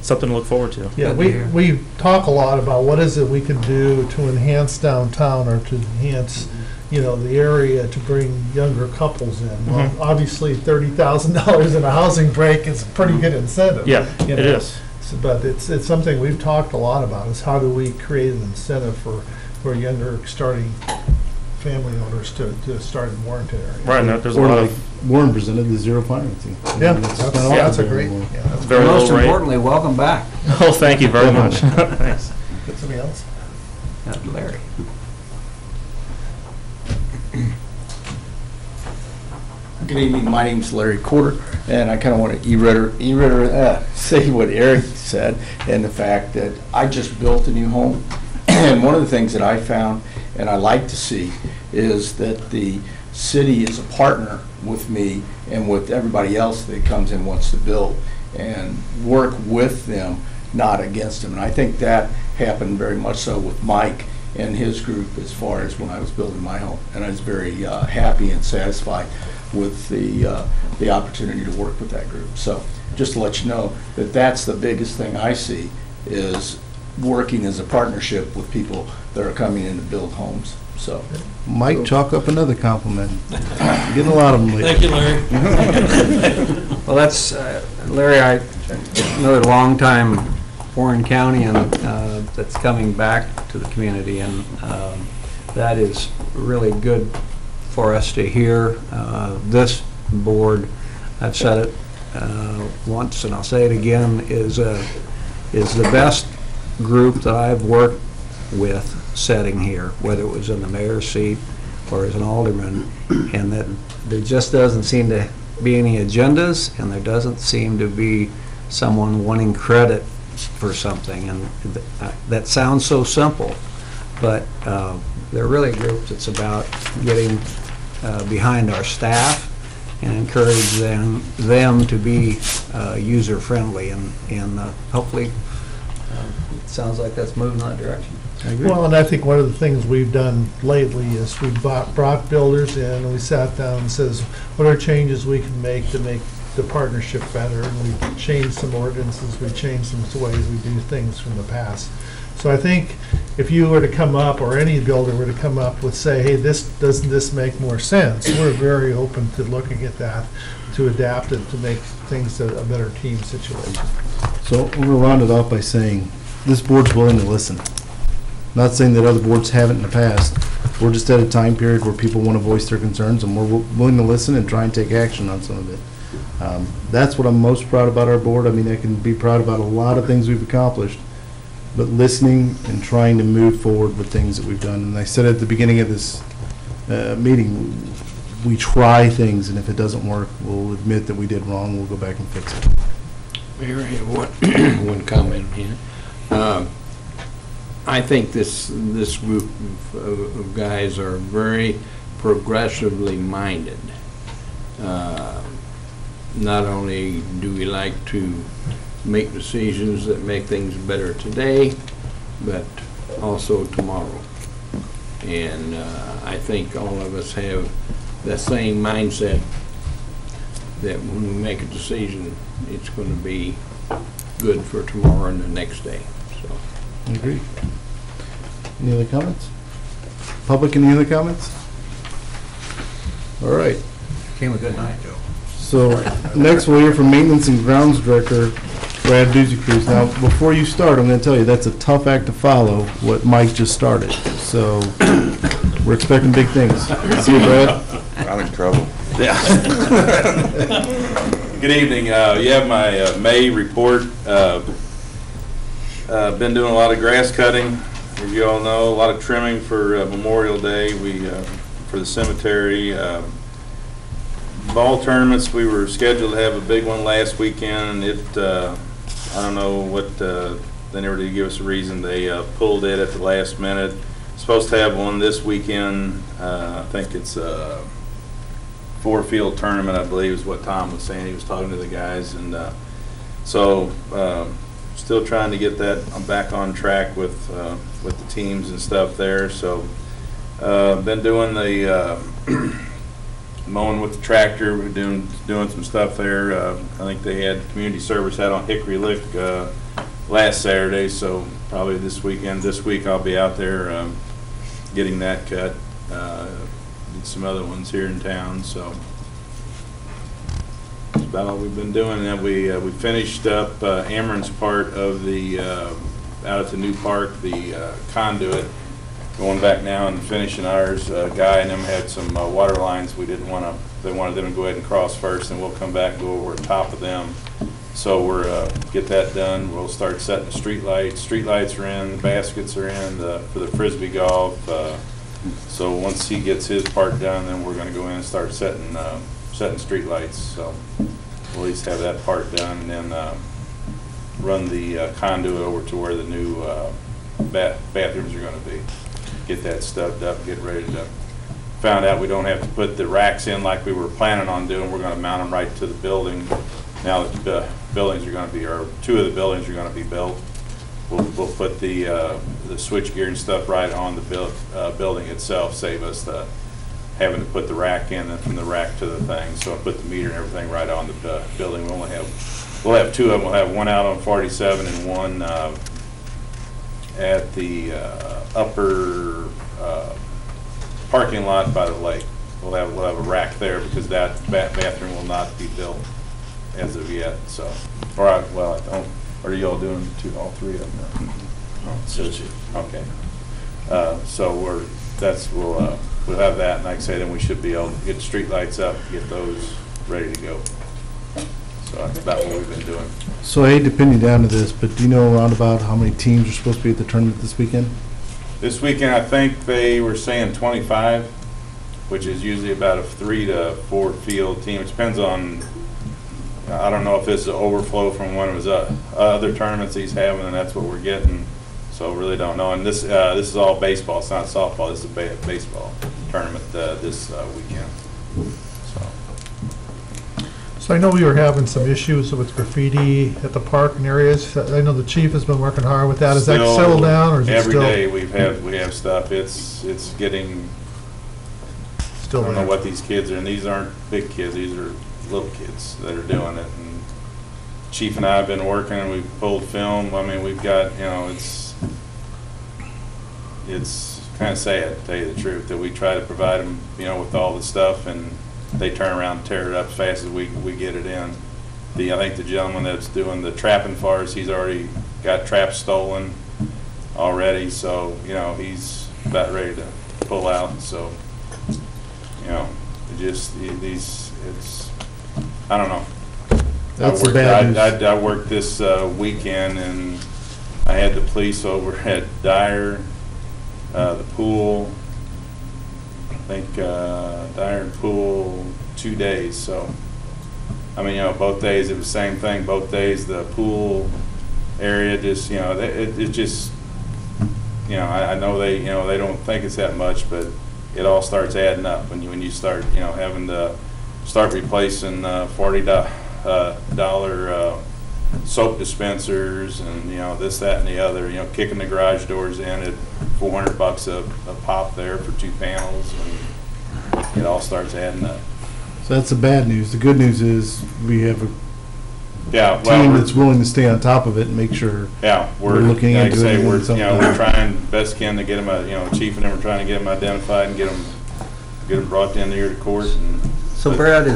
something to look forward to. Yeah, we talk a lot about what is it we can do to enhance downtown or to enhance, the area to bring younger couples in. Well, obviously, $30,000 in a housing break is a pretty good incentive. Yeah, it is. But it's something we've talked a lot about, is how do we create an incentive for younger starting family owners to start in Warrenton area. Right, and there's a Or lot like of Warren presented, the zero financing. Yeah, It's not that's a offered great, anymore. that's very Most low rate. importantly, welcome back. Oh, thank you very much. Thanks. Get somebody else. Larry. Good evening, my name's Larry Corder, and I kind of want to say what Eric said, and the fact that I just built a new home, and one of the things that I found, and I like to see, is that the city is a partner with me and with everybody else that comes in and wants to build, and work with them, not against them. And I think that happened very much so with Mike and his group as far as when I was building my home, and I was very happy and satisfied with the opportunity to work with that group. So just to let you know that that's the biggest thing I see, is working as a partnership with people that are coming in to build homes. So Mike, chalk up another compliment. Getting a lot of them lately. Thank you, Larry. Well, that's, Larry, another longtime Warren County and that's coming back to the community, and that is really good for us to hear. This board, I've said it once and I'll say it again, is the best group that I've worked with sitting here, whether it was in the mayor's seat or as an alderman, and that there just doesn't seem to be any agendas, and there doesn't seem to be someone wanting credit for something, and that sounds so simple, but they're really groups that's about getting behind our staff and encourage them to be user-friendly, and hopefully it sounds like that's moving in that direction. Well, and I think one of the things we've done lately is we brought builders in, and we sat down and says, what are changes we can make to make the partnership better? And we changed some ordinances, we changed some ways we do things from the past. So I think if you were to come up, or any builder were to come up with, say, hey, doesn't this make more sense? We're very open to looking at that, to adapt it, to make things a better team situation. So we're going to round it off by saying this board's willing to listen. Not saying that other boards haven't in the past. We're just at a time period where people want to voice their concerns, and we're willing to listen and try and take action on some of it. That's what I'm most proud about our board. I mean, I can be proud about a lot of things we've accomplished, but listening and trying to move forward with things that we've done. And I said at the beginning of this meeting, we try things, and if it doesn't work, we'll admit that we did wrong. We'll go back and fix it. Mayor, I have one comment here. I think this group of guys are very progressively minded. Not only do we like to make decisions that make things better today, but also tomorrow. And I think all of us have the same mindset that when we make a decision, it's going to be good for tomorrow and the next day. So I agree. Any other comments? Public, any other comments? All right. Came a good night, Joe. So next we'll hear from Maintenance and Grounds Director Brad Duzey-Cruz. Now, before you start, I'm going to tell you that's a tough act to follow, what Mike just started. So we're expecting big things. See you, Brad. I'm in trouble. Yeah. Good evening. You have my May report. Been doing a lot of grass cutting, as you all know, a lot of trimming for Memorial Day. We for the cemetery. Ball tournaments, we were scheduled to have a big one last weekend. I don't know what, they never did give us a reason. They pulled it at the last minute. Supposed to have one this weekend. I think it's a 4-field tournament, I believe is what Tom was saying. He was talking to the guys, and so still trying to get that back on track with the teams and stuff there. So been doing the mowing with the tractor. We're doing some stuff there. I think they had community service out on Hickory Lick last Saturday, so probably this week I'll be out there getting that cut. Did some other ones here in town, so that's about all we've been doing. And then we finished up Ameren's part of the out at the new park, the conduit. Going back now and finishing ours. Guy and them had some water lines we didn't want to. They wanted them to go ahead and cross first, and we'll come back and go over the top of them. So we're get that done. We'll start setting the street lights. Street lights are in. The baskets are in for the frisbee golf. So once he gets his part done, then we're going to go in and start setting street lights. So we'll at least have that part done, and then run the conduit over to where the new bathrooms are going to be. Get that stubbed up, get ready to. Found out we don't have to put the racks in like we were planning on doing. We're going to mount them right to the building. Now that the buildings are going to be, or 2 of the buildings are going to be built, we'll put the switch gear and stuff right on the building itself. Save us the having to put the rack in and from the rack to the thing. So I put the meter and everything right on the building. We'll have 2 of them. We'll have one out on 47 and one at the upper parking lot by the lake. We'll have a rack there because that bathroom will not be built as of yet. So, I don't. Are you all doing all 3 of them? Okay. So we'll have that, and like I say, then we should be able to get the street lights up, get those ready to go. So that's about what we've been doing. So I hate to pin you down to this, but do you know around about how many teams are supposed to be at the tournament this weekend? This weekend, I think they were saying 25, which is usually about a 3 to 4 field team. It depends on, I don't know if it's an overflow from one of his other tournaments he's having, and that's what we're getting. So really don't know. And this is all baseball. It's not softball. This is a baseball tournament this weekend. So I know we were having some issues with graffiti at the park and areas. I know the chief has been working hard with that. Is that settled down, or is it still? Every day we have stuff. It's getting. Still I don't know what these kids are, and these aren't big kids. These are little kids that are doing it. And Chief and I have been working, and we've pulled film. I mean, we've got, it's kind of sad, to tell you the truth, that we try to provide them, with all the stuff, and they turn around and tear it up as fast as we get it in. I think the gentleman that's doing the trapping for us, he's already got traps stolen already, so he's about ready to pull out. So it's I don't know. That's the bad news. I worked this weekend, and I had the police over at Dyer, the pool. I think Dyer and pool 2 days. So, I mean, both days it was the same thing. Both days the pool area just, it just, I know they don't think it's that much, but it all starts adding up when you start, having to start replacing $40 soap dispensers and, you know, this, that, and the other, you know, kicking the garage doors in at $400 a pop there for 2 panels, and it all starts adding up. So that's the bad news. The good news is we have a Yeah, well, team we're- that's willing to stay on top of it and make sure Yeah, we're looking like I into say, it. and we're, doing you know, something. we're trying best can to get them, you know, Chief and them are trying to get them identified and get them brought in here to court. And So Brad,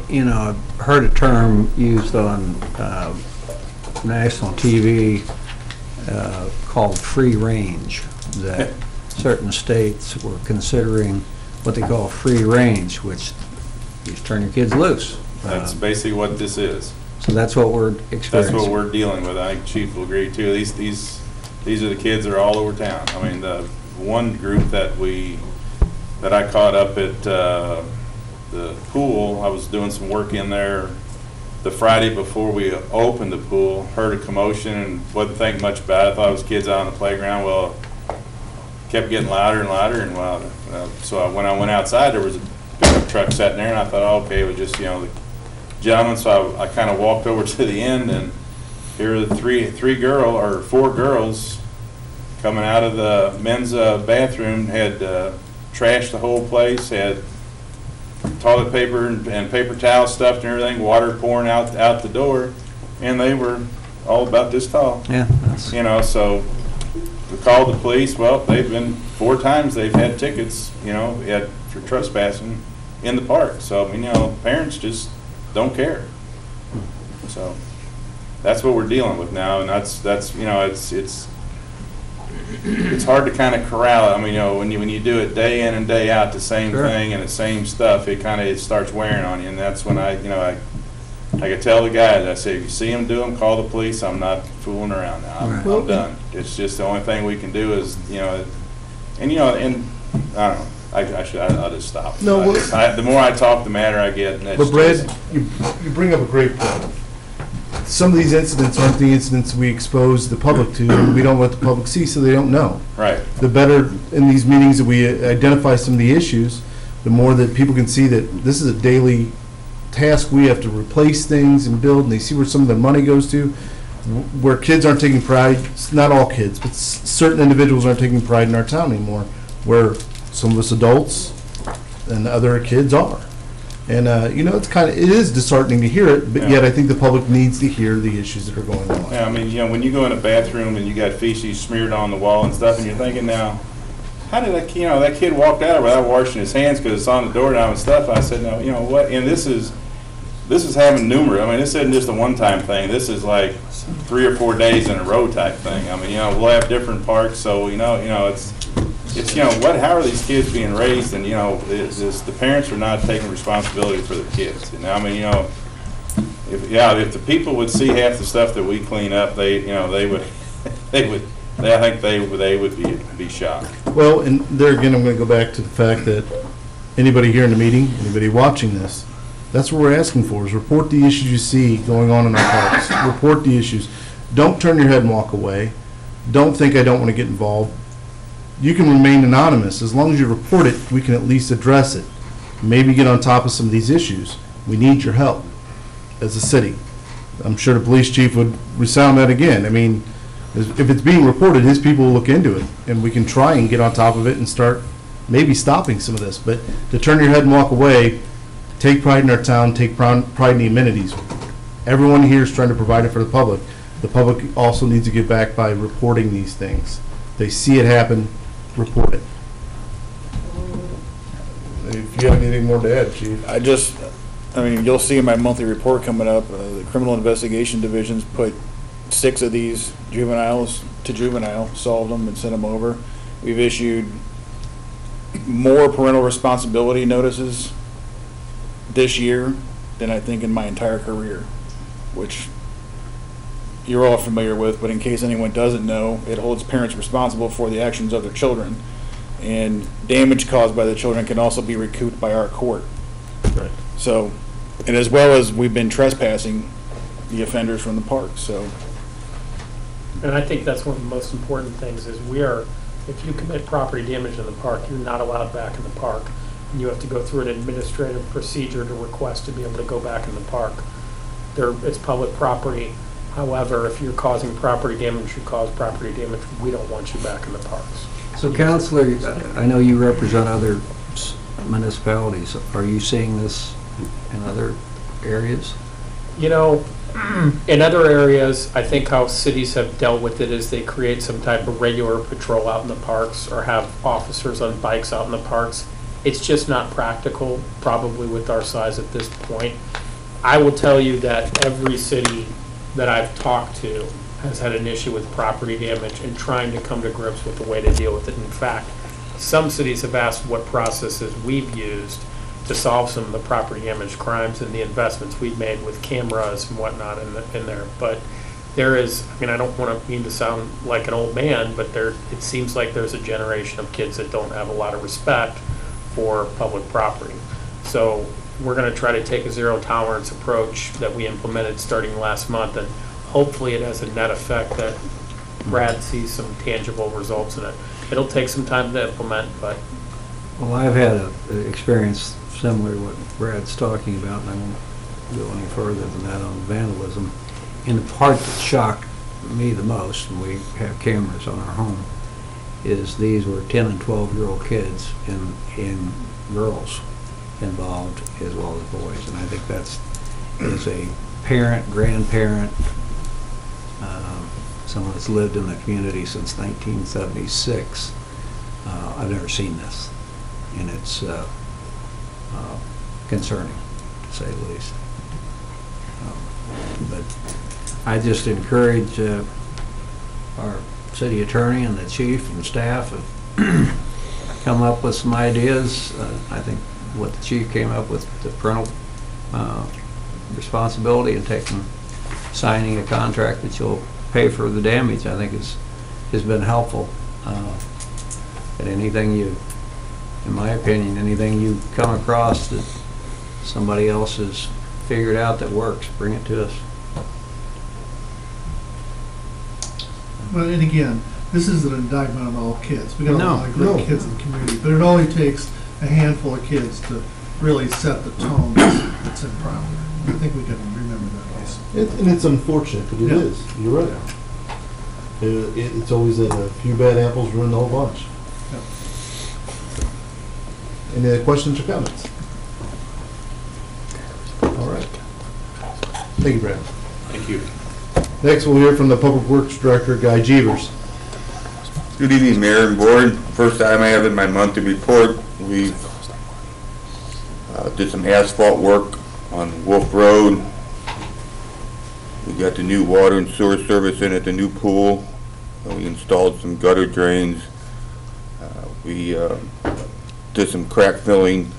you know, I've heard a term used on national TV called free range, that certain states were considering what they call free range, which you just turn your kids loose. that's basically what this is. So that's what we're experiencing. That's what we're dealing with. I think Chief will agree too. These are the kids that are all over town. I mean, the one group that I caught up at the pool, I was doing some work in there the Friday before we opened the pool, heard a commotion and wasn't thinking much about it. I thought it was kids out on the playground. Well, it kept getting louder and louder, and so when I went outside, there was a pickup truck sitting there, and I thought, oh, okay, it was just, you know, the gentleman. So I kind of walked over to the end, and here are the four girls coming out of the men's bathroom, had trashed the whole place, had toilet paper and paper towels stuffed and everything, water pouring out the door, and they were all about this tall. Yeah. You know, so we called the police. Well, they've been 4 times they've had tickets, you know, for trespassing in the park. So, I mean, you know, parents just don't care. So that's what we're dealing with now, and that's you know, it's hard to kind of corral it. I mean, you know, when you do it day in and day out, the same thing and the same stuff, it starts wearing on you, and that's when I could tell the guys, I say, if you see them do them, call the police. I'm not fooling around now. I'm done. It's just the only thing we can do is, you know, and you know, and I don't know. I'll just stop. No, the more I talk, the madder I get. And But Brad, you bring up a great point. Some of these incidents aren't the incidents we expose the public to, and we don't let the public see, so they don't know. Right. The better in these meetings that we identify some of the issues, the more that people can see that this is a daily task. We have to replace things and build, and they see where some of the money goes to. Where kids aren't taking pride, not all kids, but certain individuals aren't taking pride in our town anymore, where some of us adults and other kids are. And, you know, it is disheartening to hear it, but yet I think the public needs to hear the issues that are going on. Yeah, I mean, you know, when you go in a bathroom and you got feces smeared on the wall and stuff, and you're thinking now, how did that kid walked out without washing his hands because it's on the doorknob and stuff? I said, no, you know what, and this is having numerous, I mean, this isn't just a one-time thing. This is like 3 or 4 days in a row type thing. I mean, you know, we'll have different parks, so, you know, it's, you know, how are these kids being raised? And, you know, the parents are not taking responsibility for the kids. And I mean, you know, if the people would see half the stuff that we clean up, I think they would be shocked. Well, and there again, I'm going to go back to the fact that anybody here in the meeting, anybody watching this, that's what we're asking for, is report the issues you see going on in our parks. Report the issues. Don't turn your head and walk away. Don't think I don't want to get involved. You can remain anonymous. As long as you report it, we can at least address it. Maybe get on top of some of these issues. We need your help as a city. I'm sure the police chief would resound that again. I mean, if it's being reported, his people will look into it, and we can try and get on top of it and start maybe stopping some of this. But to turn your head and walk away, take pride in our town, take pride in the amenities. Everyone here is trying to provide it for the public. The public also needs to give back by reporting these things. They see it happen, report it. If you have anything more to add, Chief. I mean, you'll see in my monthly report coming up, the Criminal Investigation Division's put 6 of these juveniles to juvenile, solved them and sent them over. We've issued more parental responsibility notices this year than I think in my entire career, which you're all familiar with, but in case anyone doesn't know, it holds parents responsible for the actions of their children. And damage caused by the children can also be recouped by our court. Right. So, and as well as we've been trespassing the offenders from the park, so. And I think that's one of the most important things is if you commit property damage in the park, you're not allowed back in the park. And you have to go through an administrative procedure to request to be able to go back in the park. it's public property. However, if you're causing property damage, you cause property damage, we don't want you back in the parks. So Counselor, I know you represent other municipalities. Are you seeing this in other areas? You know, in other areas, I think how cities have dealt with it is they create some type of regular patrol out in the parks or have officers on bikes out in the parks. It's just not practical, probably with our size at this point. I will tell you that every city that I've talked to has had an issue with property damage and trying to come to grips with the way to deal with it. In fact, some cities have asked what processes we've used to solve some of the property damage crimes and the investments we've made with cameras and whatnot in there. But there is, I mean, I don't want to mean to sound like an old man, but it seems like there's a generation of kids that don't have a lot of respect for public property. So we're going to try to take a zero tolerance approach that we implemented starting last month, and hopefully it has a net effect that Brad sees some tangible results in it. It'll take some time to implement, but. Well, I've had an experience similar to what Brad's talking about, and I won't go any further than that on vandalism. And the part that shocked me the most, and we have cameras on our home, is these were 10 and 12-year-old kids and girls involved as well as boys. And I think that's, as a parent, grandparent, someone that's lived in the community since 1976, I've never seen this. And it's concerning, to say the least. But I just encourage our city attorney and the chief and staff have come up with some ideas. I think what the chief came up with, the parental responsibility and signing a contract that you'll pay for the damage, I think has been helpful. And anything you, in my opinion, anything you come across that somebody else has figured out that works, bring it to us. Well, and again, this is an indictment on all kids. We got a lot of great kids in the community, but it only takes a handful of kids to really set the tone that's improper. I think we can remember that also. And it's unfortunate, but it is. You're right. It's always that a few bad apples ruin the whole bunch. Any other questions or comments? All right. Thank you, Brad. Thank you. Next, we'll hear from the Public Works Director, Guy Jeevers. Good evening, Mayor and Board. First time I have in my monthly report, we did some asphalt work on Wolf Road. We got the new water and sewer service in at the new pool. We installed some gutter drains. We did some crack filling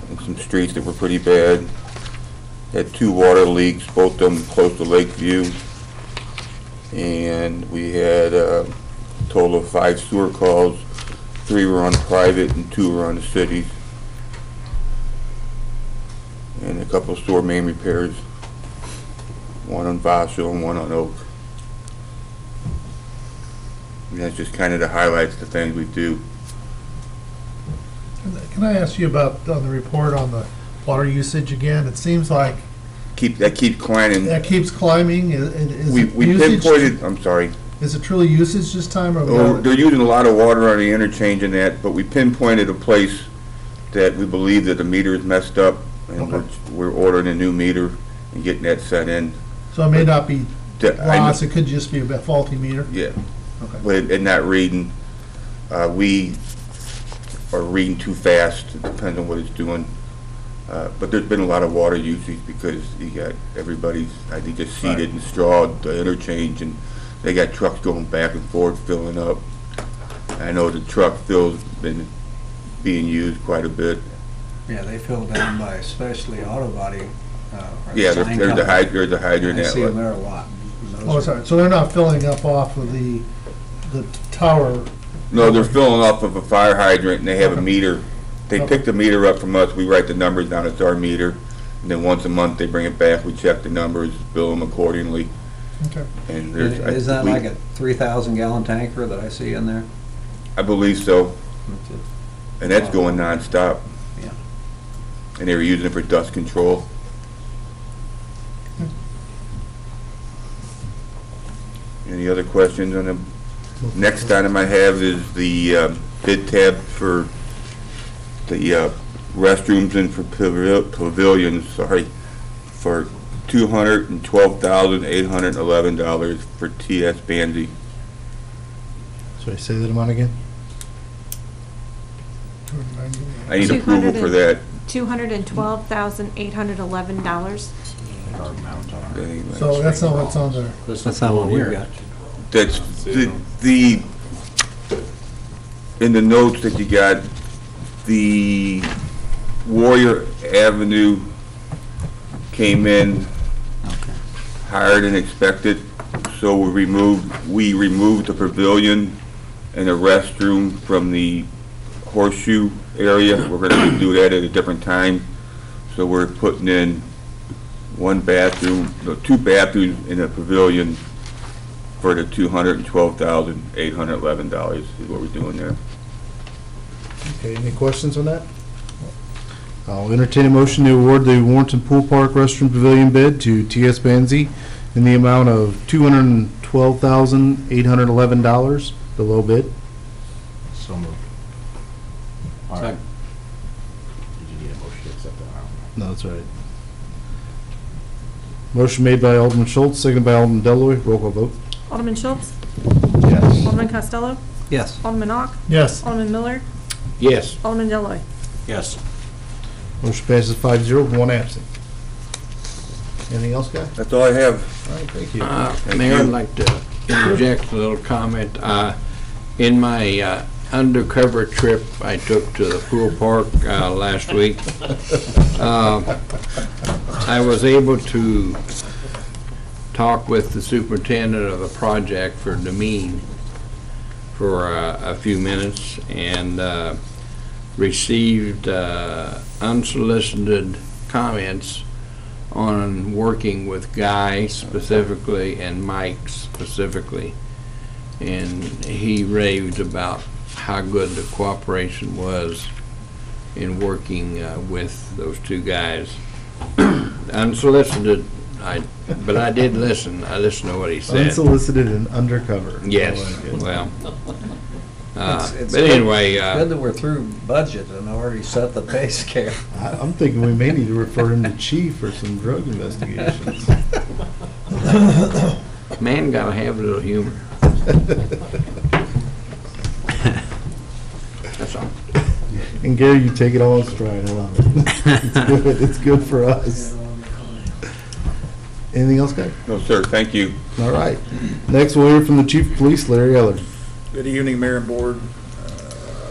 in some streets that were pretty bad. Had 2 water leaks, both of them close to Lakeview. And we had a total of 5 sewer calls. 3 were on private and 2 were on the cities. And a couple of sewer main repairs. 1 on Vasco and 1 on Oak. And that's just kind of the highlights of the things we do. Can I ask you about on the report on the water usage again? It seems like that keeps climbing. That keeps climbing. We pinpointed. I'm sorry. Is it truly usage this time, or they're using a lot of water on the interchange in that? But we pinpointed a place that we believe that the meter is messed up, and we're ordering a new meter and getting that set in. So it may not be lost. It could just be a faulty meter. Yeah. Okay. But it's not reading. We are reading too fast. It depends on what it's doing. But there's been a lot of water usage because you got everybody's, I think, just seated and strawed the interchange, and they got trucks going back and forth filling up. I know the truck fill's been being used quite a bit. Yeah, they fill down by especially auto body. Yeah, there's a hydrant. I see them there a lot. Oh, sorry. So they're not filling up off of the tower? No, they're filling off of a fire hydrant, and they have a meter. They pick the meter up from us. We write the numbers down. It's our meter. And then once a month, they bring it back. We check the numbers, bill them accordingly. Okay. And is that like a 3,000-gallon tanker that I see in there? I believe so. And that's going nonstop. Yeah. And they were using it for dust control. Any other questions on the next item I have is the bid tab for the restrooms and for pavilions, for $212,811 for TS Banzi. Sorry, say that amount again? I need approval for that. $212,811. So that's not what's on there. That's not what we got. That's the in the notes that you got, the Warrior Avenue came in higher than expected, so we removed the pavilion and the restroom from the horseshoe area. We're going to do that at a different time, so we're putting in two bathrooms in a pavilion for the $212,811 is what we're doing there. Okay, any questions on that? I'll entertain a motion to award the Warrenton Pool Park Restroom Pavilion bid to TS Banzi in the amount of $212,811, the low bid. So moved. All right. Did you need a motion to accept that? No, that's all right. Motion made by Alderman Schultz, seconded by Alderman Deloy. Roll call vote. Alderman Schultz? Yes. Alderman Costello? Yes. Alderman Ock? Yes. Alderman Miller? Yes. Alderman Deloy. Yes. Motion passes 5-0 with one absent. Anything else, guy? That's all I have. All right, thank you. Mayor, I'd like to interject a little comment. In my undercover trip I took to the pool park last week, I was able to talk with the superintendent of the project for Demeen for a few minutes and received unsolicited comments on working with Guy specifically and Mike specifically. And he raved about how good the cooperation was in working with those two guys. Unsolicited, but I did listen. I listened to what he said. Unsolicited and undercover. Yes, I like it. well. It's But anyway. good that we're through budget and already set the pay scale. I'm thinking we may need to refer him to chief for some drug investigations. Man gotta have a little humor. That's all. And Gary, you take it all in stride. I love it. It's good. It's good for us. Anything else, guy? No, sir, thank you. All right. Next, we'll hear from the Chief of Police, Larry Eller. Good evening, Mayor and Board.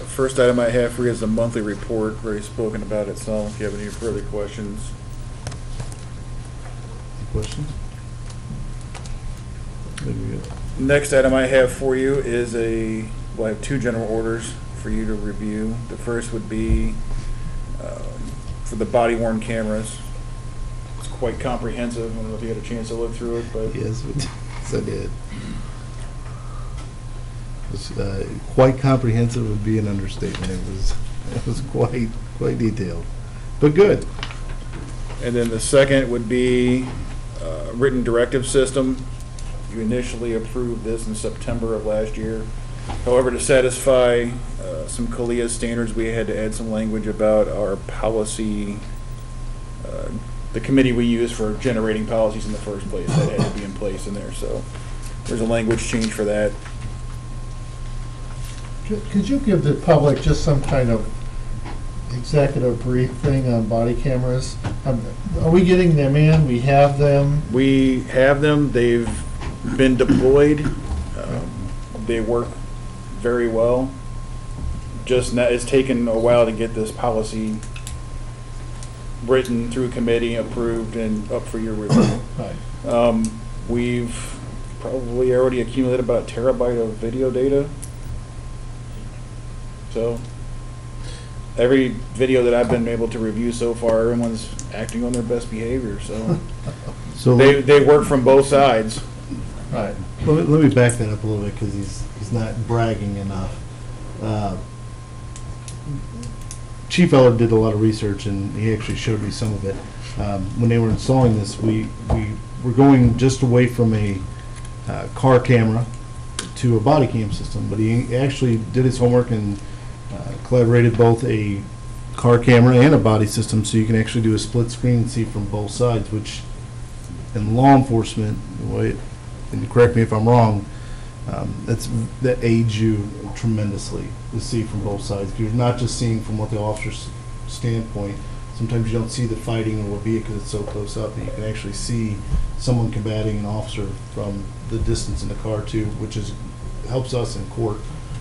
First item I have for you is the monthly report. Already spoken about it some. If you have any further questions. Any questions? Next item I have for you is I have two general orders for you to review. The first would be for the body-worn cameras. It's quite comprehensive. I don't know if you had a chance to look through it, but Yes, I did. Quite comprehensive would be an understatement. It was quite detailed, but good. And then the second would be written directive system. You initially approved this in September of last year. However, to satisfy some CALIA standards, we had to add some language about our policy, the committee we use for generating policies in the first place. That had to be in place in there. So there's a language change for that. Could you give the public just some kind of executive briefing on body cameras? Are we getting them in? We have them? We have them. They've been deployed. They work very well. Just now, it's taken a while to get this policy written through committee, approved, and up for your review. Right. We've probably already accumulated about a terabyte of video data. So every video that I've been able to review so far, everyone's acting on their best behavior. So, they work from both sides. Right. Let me back that up a little bit because he's not bragging enough. Chief Eller did a lot of research and he actually showed me some of it. When they were installing this, we were going just away from a car camera to a body cam system, but he actually did his homework and collaborated both a car camera and a body system, so you can actually do a split screen and see from both sides, which in law enforcement, the way, and correct me if I'm wrong, that aids you tremendously to see from both sides. If you're not just seeing from what the officer's standpoint, sometimes you don't see the fighting or what be it because it's so close up, but you can actually see someone combating an officer from the distance in the car too, which helps us in court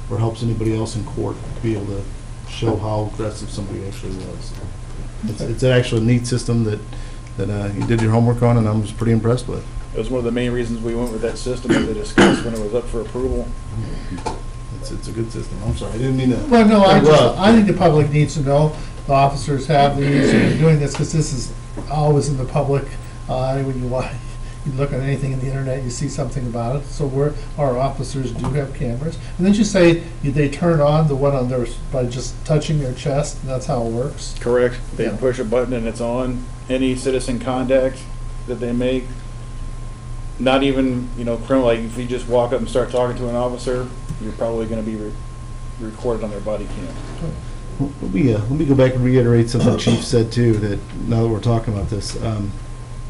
or helps anybody else in court to be able to show how aggressive somebody actually was. It's actually a neat system that you did your homework on, and I was pretty impressed with. It was one of the main reasons we went with that system that they discussed when it was up for approval. It's a good system. I'm sorry, I didn't mean to. Well, no, I think the public needs to know the officers have these and they're doing this because this is always in the public eye. When you look at anything in the internet, you see something about it. So our officers do have cameras. And then you say they turn on the one on their by just touching their chest, and that's how it works. Correct. They Yeah. push a button and it's on. Any citizen contact that they make, not even, criminal, like if you just walk up and start talking to an officer, you're probably going to be recorded on their body cam. Let me go back and reiterate something Chief said too, that now that we're talking about this.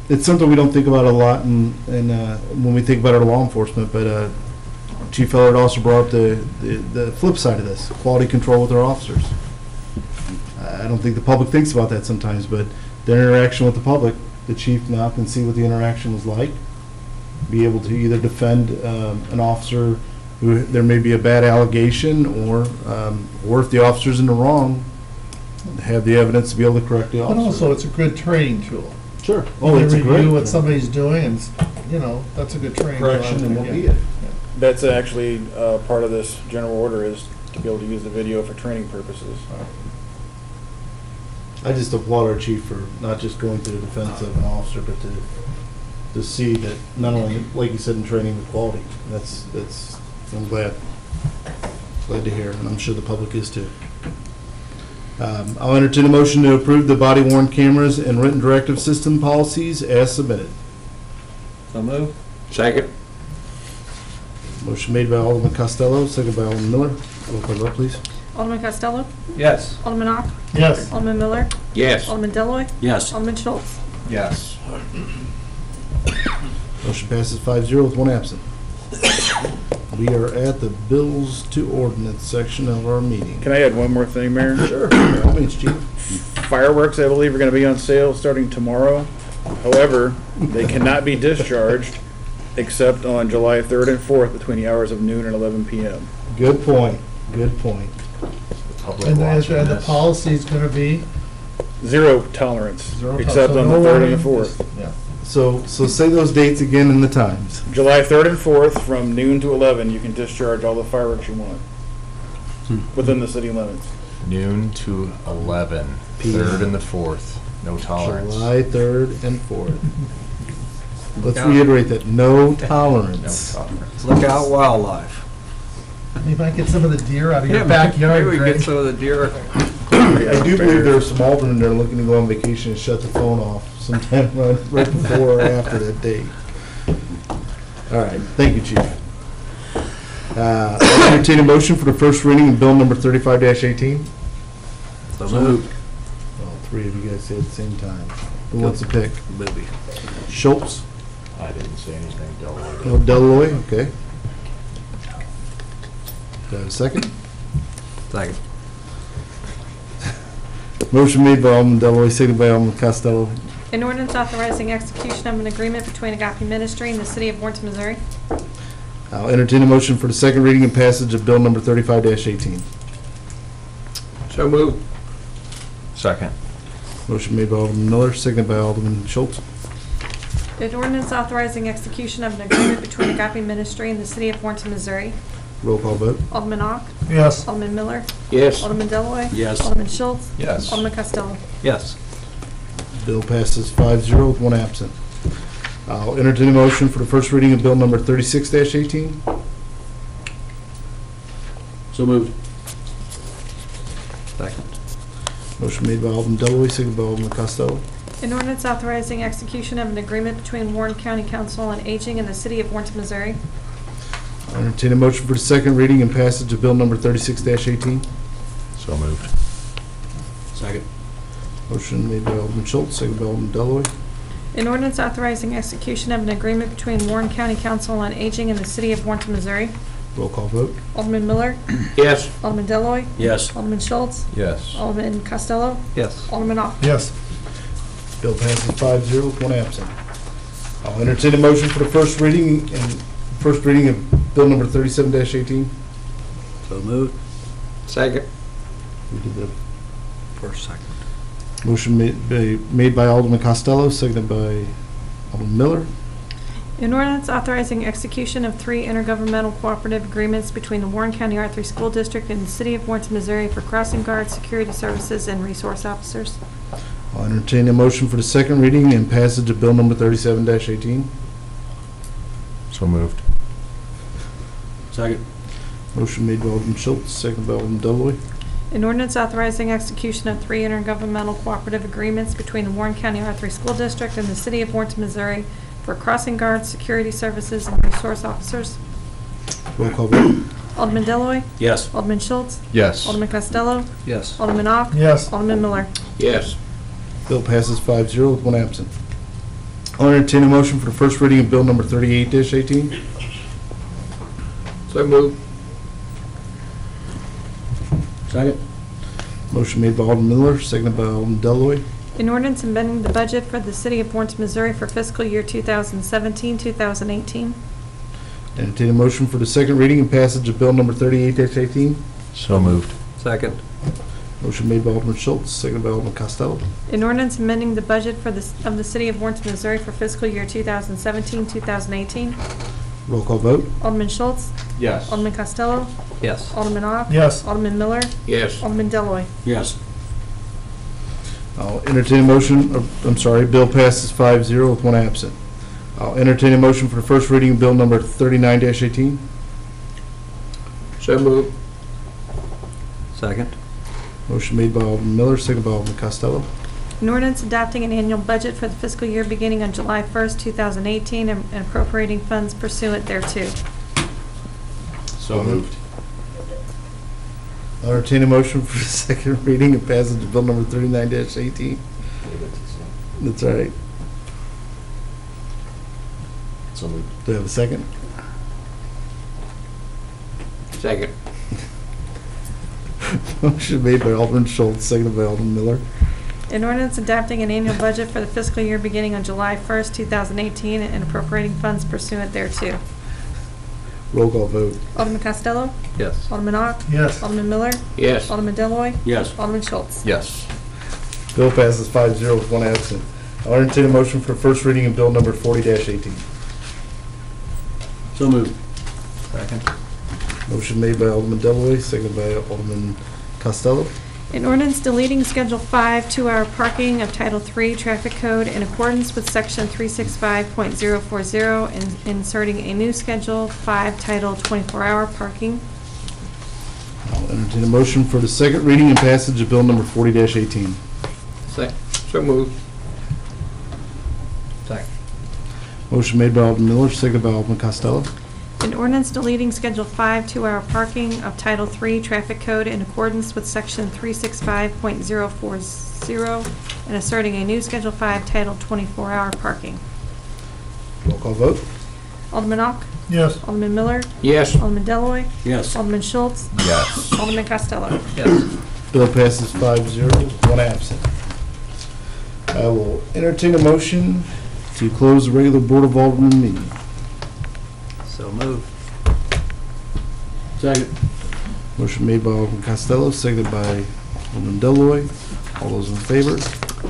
It's something we don't think about a lot when we think about our law enforcement, but Chief Ellard also brought up the flip side of this, quality control with our officers. I don't think the public thinks about that sometimes, but their interaction with the public, the chief now can see what the interaction was like, be able to either defend an officer who there may be a bad allegation, or if the officer's in the wrong, have the evidence to be able to correct the officer. But also, it's a good training tool. Sure. Oh, it's a great review what somebody's doing, and that's a good training tool. correction and what be Yeah. it. That's actually part of this general order is to be able to use the video for training purposes. I just applaud our chief for not just going to the defense of an officer, but to see that not only, like you said, in training with quality. That's I'm glad to hear, and I'm sure the public is too. I'll entertain a motion to approve the body worn cameras and written directive system policies as submitted. So move. Second. Motion made by Alderman Costello, second by Alderman Miller. Roll call vote, please. Alderman Costello? Yes. Alderman Ock? Yes. Alderman Miller? Yes. Alderman Deloy, Yes. Alderman Schultz? Yes. Motion passes 5-0 with one absent. We are at the bills to ordinance section of our meeting. Can I add one more thing, Mayor? Sure. By all means, Chief. Fireworks, I believe, are going to be on sale starting tomorrow. However, they cannot be discharged except on July 3rd and 4th between the hours of noon and 11 p.m. Good point. Good point. Public And watching the this. policy's going to be Zero tolerance, zero. except so on the no 3rd and the warning. 4th. Yeah. So say those dates again and the times. July 3rd and 4th, from noon to 11, you can discharge all the fireworks you want within the city limits. Noon to 11, 3rd and the 4th, no tolerance. July 3rd and 4th. Let's reiterate that, no tolerance. No tolerance. Look out, wildlife. You might get some of the deer out of your backyard. Maybe we Greg. get some of the deer. I do believe there's some aldermen that are looking to go on vacation and shut the phone off sometime right before or after that date. All right, thank you, Chief. I'll entertain a motion for the first reading of bill number 35-18. So moved. All three of you guys say at the same time. Who wants to pick? Booby. Schultz? I didn't say anything, Delaware. No, Deloy, okay. Do I have a second? Second. Motion made by Alderman Deloy, seconded by Alderman Costello. An ordinance authorizing execution of an agreement between Agape Ministry and the City of Warrenton, Missouri. I'll entertain a motion for the second reading and passage of bill number 35-18. So moved. Second. Motion made by Alderman Miller, seconded by Alderman Schultz. An ordinance authorizing execution of an agreement between Agape Ministry and the City of Warrenton, Missouri. Roll call vote. Alderman Ock? Yes. Alderman Miller? Yes. Alderman Deloy, Yes. Alderman Schultz? Yes. Alderman Costello? Yes. Bill passes 5-0 with one absent. I'll entertain a motion for the first reading of bill number 36-18. So moved. Second. Motion made by Alderman Deloy, seconded by Alderman Costello. An ordinance authorizing execution of an agreement between Warren County Council on Aging and the City of Warrenton, Missouri. I'll entertain a motion for the second reading and passage of bill number 36-18. So moved. Second. Motion made by Alderman Schultz, second by Alderman Deloy. An ordinance authorizing execution of an agreement between Warren County Council on Aging and the City of Warrenton, Missouri. Roll call vote. Alderman Miller. Yes. Alderman Deloy, Yes. Alderman Schultz. Yes. Alderman Costello. Yes. Alderman Ock. Yes. Bill passes 5-0 with one absent. I'll entertain a motion for the first reading of bill number 37-18. So moved. Second. We did the First, second. motion made by Alderman Costello, seconded by Alderman Miller. An ordinance authorizing execution of 3 intergovernmental cooperative agreements between the Warren County R3 School District and the City of Warrenton, Missouri for crossing guards, security services, and resource officers. I'll entertain a motion for the second reading and passage of bill number 37-18. So moved. Second. Motion made by Alderman Schultz, seconded by Alderman Deloy. An ordinance authorizing execution of 3 intergovernmental cooperative agreements between the Warren County R3 School District and the City of Warrenton, Missouri for crossing guards, security services, and resource officers. Roll call vote. Alderman Deloy, Yes. Alderman Schultz, Yes. Alderman Costello, Yes. Alderman Ock. Yes. Alderman Miller. Yes. Bill passes 5-0 with one absent. I'll entertain a motion for the first reading of bill number 38-18. So moved. Second. Motion made by Alderman Miller, seconded by Alderman Deloy. An ordinance amending the budget for the City of Warrenton, Missouri for fiscal year 2017-2018. Entertain a motion for the second reading and passage of bill number 38-18. So moved. Second. Motion made by Alderman Schultz, seconded by Alderman Costello. An ordinance amending the budget for of the City of Warrenton, Missouri for fiscal year 2017-2018. Roll call vote. Alderman Schultz, Yes. Alderman Costello, Yes. Alderman Ock. Yes. Alderman Miller, Yes. Alderman Deloy. Yes. I'll entertain a motion, bill passes 5-0 with one absent. I'll entertain a motion for the first reading of bill number 39-18. So moved. Second. Motion made by Alderman Miller, seconded by Alderman Costello. An ordinance adopting an annual budget for the fiscal year beginning on July 1st, 2018, and appropriating funds pursuant thereto. So moved. I'll entertain a motion for the second reading and passage of bill number 39-18. That's all right. So moved. Do I have a second? Second. Motion made by Alderman Schultz, seconded by Alderman Miller. An ordinance adopting an annual budget for the fiscal year beginning on July 1st, 2018, and appropriating funds pursuant thereto. Roll call vote. Alderman Costello, Yes. Alderman Ock. Yes. Alderman Miller, Yes. Alderman Deloy, Yes. Alderman Schultz. Yes. Bill passes 5-0 with one absent. I'll entertain a motion for first reading of bill number 40-18. So moved. Second. Motion made by Alderman Deloy, seconded by Alderman Costello. An ordinance deleting Schedule 5 2-hour parking of Title III Traffic Code in accordance with Section 365.040 and inserting a new Schedule 5 titled 24-hour parking. I'll entertain a motion for the second reading and passage of bill number 40-18. So moved. Second. Motion made by Alderman Miller, seconded by Alderman Costello. An ordinance deleting Schedule 5 2-hour parking of Title III Traffic Code in accordance with Section 365.040 and asserting a new Schedule 5 titled 24-hour parking. Roll call vote. Alderman Ock. Yes. Alderman Miller. Yes. Alderman Deloy. Yes. Alderman Schultz. Yes. Alderman Costello. Yes. Bill passes 5-0, one absent. I will entertain a motion to close the regular Board of Alderman meeting. So moved. Second. Motion made by Alderman Costello, seconded by Alderman Deloy. All those in favor?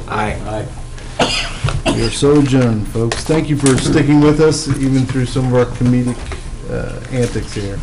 Aye. Aye. We are so adjourned, folks. Thank you for sticking with us, even through some of our comedic antics here.